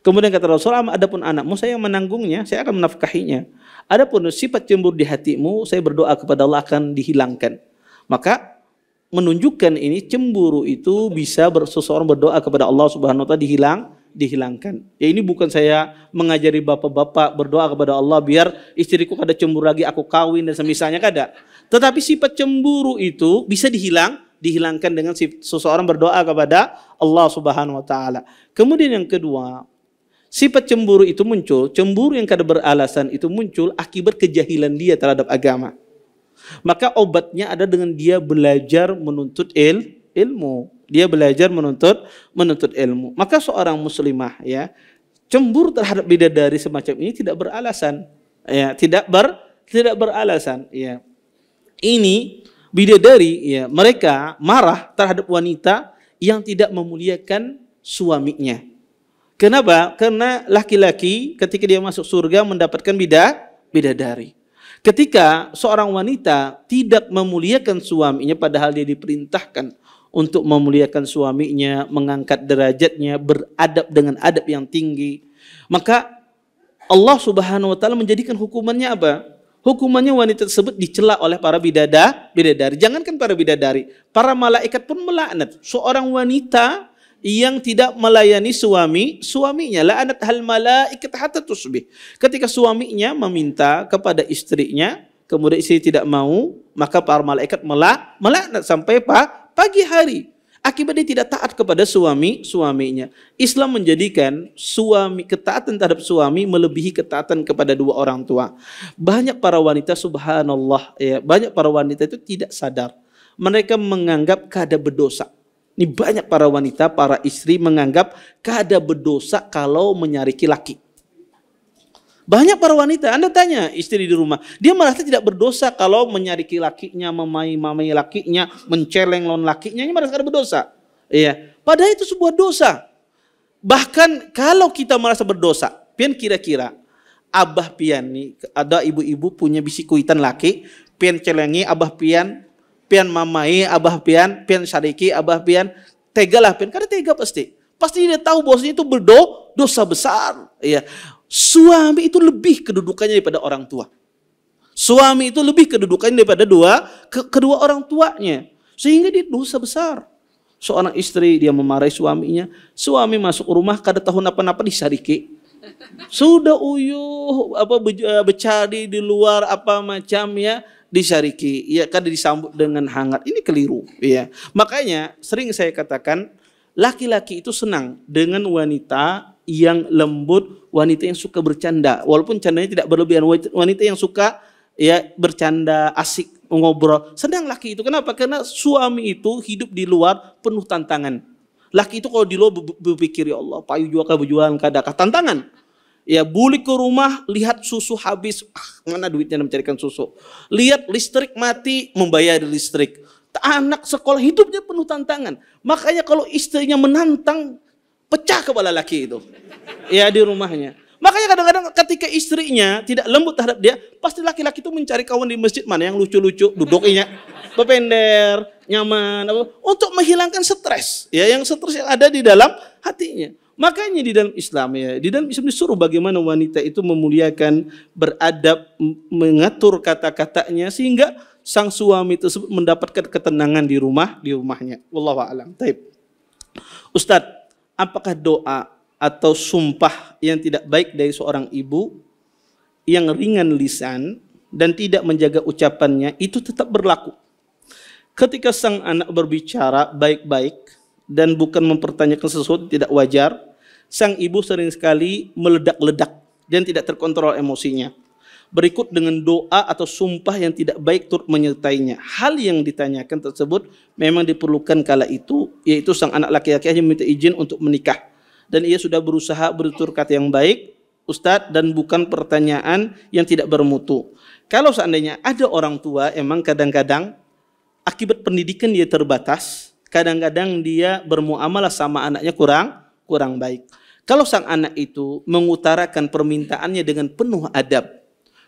Kemudian kata Rasulullah, adapun anakmu saya yang menanggungnya, saya akan menafkahinya. Adapun sifat cemburu di hatimu, saya berdoa kepada Allah akan dihilangkan. Maka menunjukkan ini cemburu itu bisa seseorang berdoa kepada Allah Subhanahu wa taala dihilangkan. Ya, ini bukan saya mengajari bapak-bapak berdoa kepada Allah biar istriku kada cemburu lagi aku kawin dan semisalnya, kada. Tetapi sifat cemburu itu bisa dihilangkan dengan seseorang berdoa kepada Allah Subhanahu wa taala. Kemudian yang kedua, sifat cemburu itu muncul, cemburu yang kada beralasan itu muncul akibat kejahilan dia terhadap agama. Maka obatnya ada dengan dia belajar menuntut ilmu. Dia belajar menuntut ilmu. Maka seorang muslimah, ya, cemburu terhadap bidadari semacam ini tidak beralasan. Ya, tidak beralasan, ya. Ini bidadari, ya, mereka marah terhadap wanita yang tidak memuliakan suaminya. Kenapa? Karena laki-laki ketika dia masuk surga mendapatkan bidadari. Ketika seorang wanita tidak memuliakan suaminya padahal dia diperintahkan untuk memuliakan suaminya, mengangkat derajatnya, beradab dengan adab yang tinggi, maka Allah Subhanahu wa taala menjadikan hukumannya apa? Hukumannya wanita tersebut dicela oleh para bidadari. Jangankan para bidadari, para malaikat pun melaknat seorang wanita yang tidak melayani suaminya. La'anat hal malaikat hatta tusbih. Ketika suaminya meminta kepada istrinya, kemudian istri tidak mau, maka para malaikat melaknat sampai pagi hari. Akibat dia tidak taat kepada suaminya. Islam menjadikan ketaatan terhadap suami melebihi ketaatan kepada dua orang tua. Banyak para wanita, subhanallah, ya, banyak para wanita itu tidak sadar. Mereka menganggap kada berdosa. Ini banyak para wanita, para istri menganggap kada berdosa kalau menyariki laki. Banyak para wanita, Anda tanya istri di rumah, dia merasa tidak berdosa kalau menyariki lakinya, memamai lakinya, menceleng lawan lakinya, ini merasa kada berdosa. Iya, padahal itu sebuah dosa. Bahkan kalau kita merasa berdosa, pian kira-kira abah pian nih, ada ibu-ibu punya bisi kuitan laki, pian celengi abah pian mamai abah pian syariki abah pian, tegalah pian, kada tega pasti dia tahu bahwasanya itu berdosa besar. Iya. Suami itu lebih kedudukannya daripada orang tua. Suami itu lebih kedudukannya daripada kedua orang tuanya. Sehingga dia dosa besar. Seorang istri dia memarahi suaminya, suami masuk rumah kada tahu napa-napa disariki. Sudah uyuh bercari di luar apa macam, ya, disariki. Ya, kada disambut dengan hangat. Ini keliru, ya. Makanya sering saya katakan laki-laki itu senang dengan wanita yang lembut, wanita yang suka bercanda, walaupun candanya tidak berlebihan. Wanita yang suka, ya, bercanda, asik ngobrol, senang laki itu. Kenapa? Karena suami itu hidup di luar penuh tantangan. Laki itu kalau di luar berpikir, ya Allah, payu juga berjualan kadakah tantangan. Ya, balik ke rumah lihat susu habis, mana duitnya mencarikan susu. Lihat listrik mati, membayar listrik. Anak sekolah, hidupnya penuh tantangan. Makanya kalau istrinya menantang, pecah kepala laki itu, ya, di rumahnya. Makanya kadang-kadang ketika istrinya tidak lembut terhadap dia, pasti laki-laki itu mencari kawan di masjid mana yang lucu-lucu, duduknya berpender, nyaman, untuk menghilangkan stres, ya, yang stres yang ada di dalam hatinya. Makanya di dalam Islam, ya, di dalam Islam disuruh bagaimana wanita itu memuliakan, beradab, mengatur kata-katanya sehingga sang suami tersebut mendapatkan ketenangan di rumahnya. Wallahu a'lam. Taib. Ustadz, apakah doa atau sumpah yang tidak baik dari seorang ibu yang ringan lisan dan tidak menjaga ucapannya itu tetap berlaku. Ketika sang anak berbicara baik-baik dan bukan mempertanyakan sesuatu tidak wajar, sang ibu sering sekali meledak-ledak dan tidak terkontrol emosinya. Berikut dengan doa atau sumpah yang tidak baik turut menyertainya. Hal yang ditanyakan tersebut memang diperlukan kala itu, yaitu sang anak laki-laki hanya meminta izin untuk menikah. Dan ia sudah berusaha bertutur kata yang baik, Ustadz, dan bukan pertanyaan yang tidak bermutu. Kalau seandainya ada orang tua, emang kadang-kadang akibat pendidikan dia terbatas, kadang-kadang dia bermuamalah sama anaknya kurang baik. Kalau sang anak itu mengutarakan permintaannya dengan penuh adab,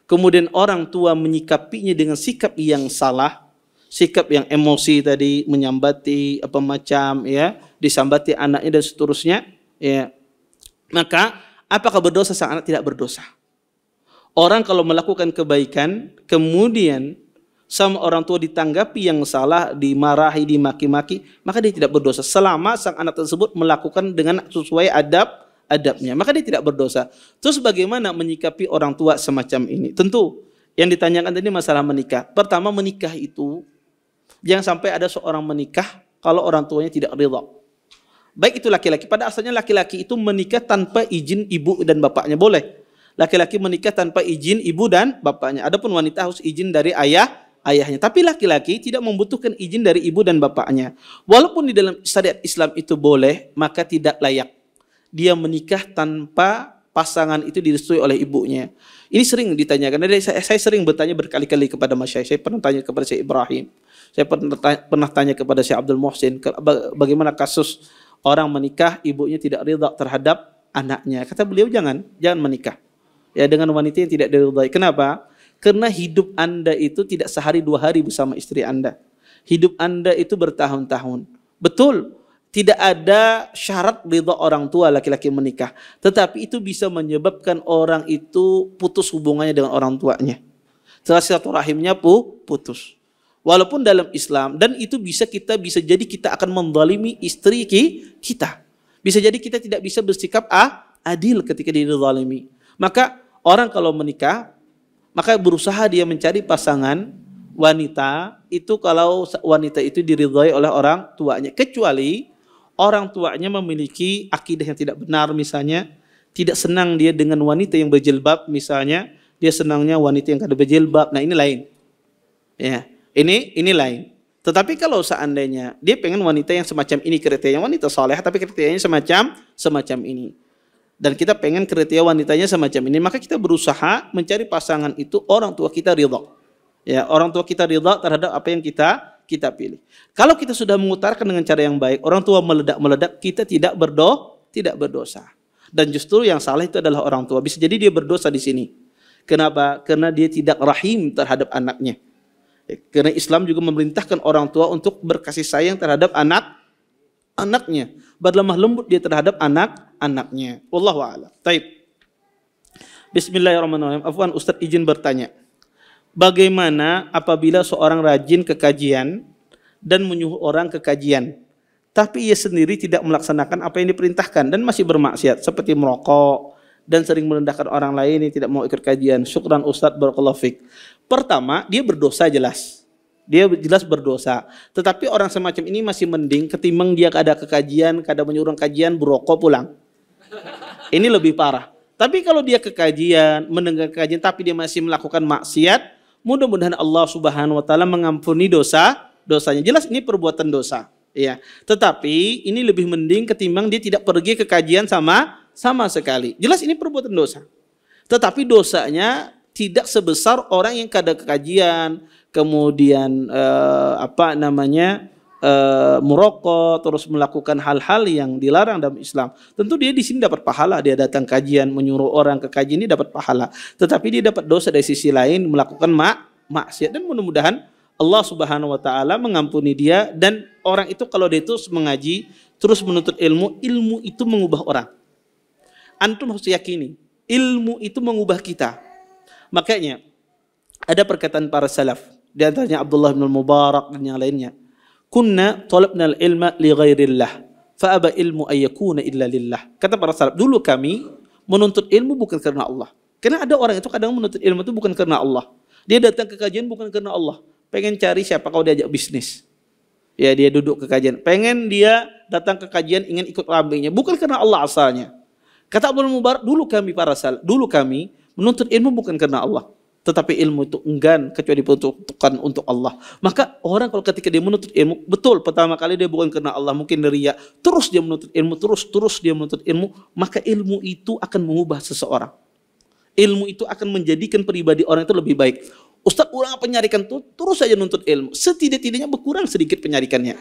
kemudian orang tua menyikapinya dengan sikap yang salah, sikap yang emosi tadi, menyambati apa macam ya, disambati anaknya dan seterusnya, ya. Maka apakah berdosa sang anak? Tidak berdosa. Orang kalau melakukan kebaikan kemudian sama orang tua ditanggapi yang salah, dimarahi, dimaki-maki, maka dia tidak berdosa selama sang anak tersebut melakukan dengan sesuai adabnya, maka dia tidak berdosa. Terus bagaimana menyikapi orang tua semacam ini? Tentu yang ditanyakan tadi masalah menikah. Pertama, menikah itu jangan sampai ada seorang menikah kalau orang tuanya tidak ridha. Baik itu laki-laki, pada asalnya laki-laki itu menikah tanpa izin ibu dan bapaknya boleh. Laki-laki menikah tanpa izin ibu dan bapaknya. Adapun wanita harus izin dari ayahnya. Tapi laki-laki tidak membutuhkan izin dari ibu dan bapaknya. Walaupun di dalam syariat Islam itu boleh, maka tidak layak dia menikah tanpa pasangan itu direstui oleh ibunya. Ini sering ditanyakan. Saya sering bertanya berkali-kali kepada masyayikh. Saya pernah tanya kepada Syekh Ibrahim. Saya pernah tanya kepada Syekh Abdul Muhsin, bagaimana kasus orang menikah ibunya tidak ridha terhadap anaknya. Kata beliau, jangan menikah ya dengan wanita yang tidak diridhai. Kenapa? Karena hidup Anda itu tidak sehari dua hari bersama istri Anda. Hidup Anda itu bertahun-tahun. Betul, tidak ada syarat ridha orang tua laki-laki menikah. Tetapi itu bisa menyebabkan orang itu putus hubungannya dengan orang tuanya. Silaturahimnya putus. Walaupun dalam Islam, dan itu bisa jadi kita akan menzalimi istri kita. Bisa jadi kita tidak bisa bersikap adil ketika dizalimi. Maka orang kalau menikah, maka berusaha dia mencari pasangan wanita itu kalau wanita itu diridhai oleh orang tuanya, kecuali orang tuanya memiliki akidah yang tidak benar, misalnya tidak senang dia dengan wanita yang berjilbab, misalnya dia senangnya wanita yang kada berjilbab. Nah, ini lain. Ya, ini lain. Tetapi kalau seandainya dia pengen wanita yang semacam ini, kriterianya wanita saleh tapi kriterianya semacam ini, dan kita pengen kriteria wanitanya semacam ini, maka kita berusaha mencari pasangan itu orang tua kita ridha. Ya, orang tua kita ridha terhadap apa yang kita pilih. Kalau kita sudah mengutarakan dengan cara yang baik, orang tua meledak-meledak, kita tidak berdosa. Dan justru yang salah itu adalah orang tua. Bisa jadi dia berdosa di sini. Kenapa? Karena dia tidak rahim terhadap anaknya. Karena Islam juga memerintahkan orang tua untuk berkasih sayang terhadap anaknya, berlemah lembut dia terhadap anaknya. Wallahu a'lam. Taib. Bismillahirrahmanirrahim. Afwan Ustaz, izin bertanya. Bagaimana apabila seorang rajin ke kajian dan menyuruh orang ke kajian, tapi ia sendiri tidak melaksanakan apa yang diperintahkan dan masih bermaksiat seperti merokok dan sering merendahkan orang lain yang tidak mau ikut kajian? Syukran Ustaz, barakallahu fik. Pertama, dia berdosa jelas. Dia jelas berdosa. Tetapi orang semacam ini masih mending ketimbang dia ada ke kajian, kada menyuruh kajian, berokok pulang. Ini lebih parah. Tapi kalau dia ke kajian, mendengar kajian tapi dia masih melakukan maksiat, mudah-mudahan Allah Subhanahu wa taala mengampuni dosanya. Jelas ini perbuatan dosa, ya. Tetapi ini lebih mending ketimbang dia tidak pergi ke kajian sama sekali. Jelas ini perbuatan dosa. Tetapi dosanya tidak sebesar orang yang kada ke kajian, kemudian merokok, terus melakukan hal-hal yang dilarang dalam Islam. Tentu dia di sini dapat pahala, dia datang kajian, menyuruh orang ke kajian, ini dapat pahala. Tetapi dia dapat dosa dari sisi lain, melakukan maksiat. Dan mudah-mudahan Allah Subhanahu wa taala mengampuni dia. Dan orang itu kalau dia terus mengaji, terus menuntut ilmu itu mengubah orang. Antum harus yakini, ilmu itu mengubah kita. Makanya ada perkataan para salaf, di antaranya Abdullah bin Mubarak dan yang lainnya. Kunna talabna al-ilma li ghairillah fa aba ilmu ayyakuna illa lillah. Kata para salaf, dulu kami menuntut ilmu bukan karena Allah. Karena ada orang itu kadang menuntut ilmu itu bukan karena Allah. Dia datang ke kajian bukan karena Allah. Pengen cari siapa kau diajak bisnis. Ya, dia duduk ke kajian. Pengen dia datang ke kajian ingin ikut ramainya, bukan karena Allah asalnya. Kata Abdul Mubarak, dulu kami para salaf, dulu kami menuntut ilmu bukan karena Allah. Tetapi ilmu itu enggan kecuali diperuntukkan untuk Allah. Maka orang kalau ketika dia menuntut ilmu, betul pertama kali dia bukan karena Allah, mungkin riya. Terus dia menuntut ilmu, terus dia menuntut ilmu, maka ilmu itu akan mengubah seseorang. Ilmu itu akan menjadikan pribadi orang itu lebih baik. Ustaz orang penyarikan itu terus saja nuntut ilmu. Setidak-tidaknya berkurang sedikit penyarikannya.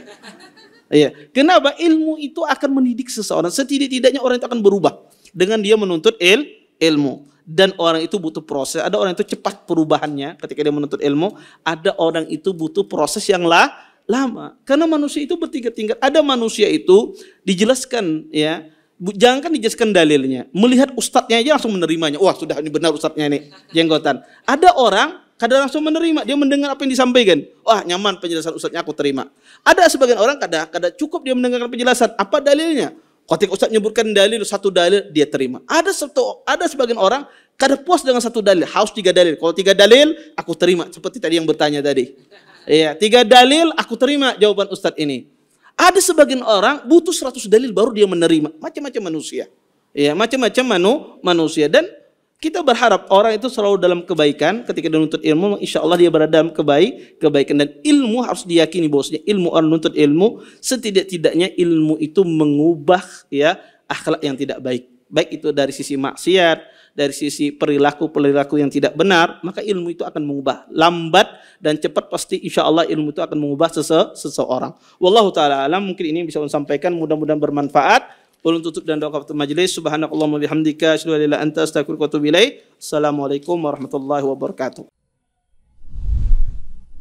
Iya. Kenapa? Ilmu itu akan mendidik seseorang. Setidak-tidaknya orang itu akan berubah dengan dia menuntut ilmu. Dan orang itu butuh proses. Ada orang itu cepat perubahannya ketika dia menuntut ilmu. Ada orang itu butuh proses yang lama. Karena manusia itu bertingkat-tingkat. Ada manusia itu dijelaskan, ya. Jangan dijelaskan dalilnya. Melihat ustadznya aja langsung menerimanya. Wah, sudah ini benar ustadznya ini, jenggotan. Ada orang kadang langsung menerima. Dia mendengar apa yang disampaikan. Wah, nyaman penjelasan ustadznya, aku terima. Ada sebagian orang kadang cukup dia mendengarkan penjelasan. Apa dalilnya? Ketika ustadz menyebutkan dalil, satu dalil dia terima. Ada sebagian orang kadang puas dengan satu dalil, harus 3 dalil. Kalau 3 dalil aku terima, seperti tadi yang bertanya tadi. Iya, 3 dalil aku terima jawaban ustadz ini. Ada sebagian orang butuh 100 dalil baru dia menerima. Macam-macam manusia. Iya, macam-macam manusia. Dan kita berharap orang itu selalu dalam kebaikan. Ketika dia menuntut ilmu, insya Allah dia berada dalam kebaikan. Dan ilmu harus diyakini bahwasanya ilmu, orang menuntut ilmu, setidak-tidaknya ilmu itu mengubah, ya, akhlak yang tidak baik. Baik itu dari sisi maksiat, dari sisi perilaku yang tidak benar, maka ilmu itu akan mengubah. Lambat dan cepat pasti insya Allah ilmu itu akan mengubah seseorang. Wallahu ta'ala alam, mungkin ini bisa saya sampaikan, mudah-mudahan bermanfaat. Ulun tutup dan doa kafatul majlis. Subhanakallahumma bihamdika asyhadu an la ilaha illa anta astaghfiruka wa atubu ilaik. Assalamualaikum warahmatullahi wabarakatuh.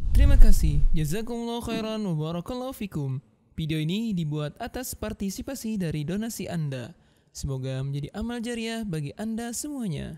Terima kasih. Jazakumullah khairan wa barakallahu fikum. Video ini dibuat atas partisipasi dari donasi Anda. Semoga menjadi amal jariah bagi Anda semuanya.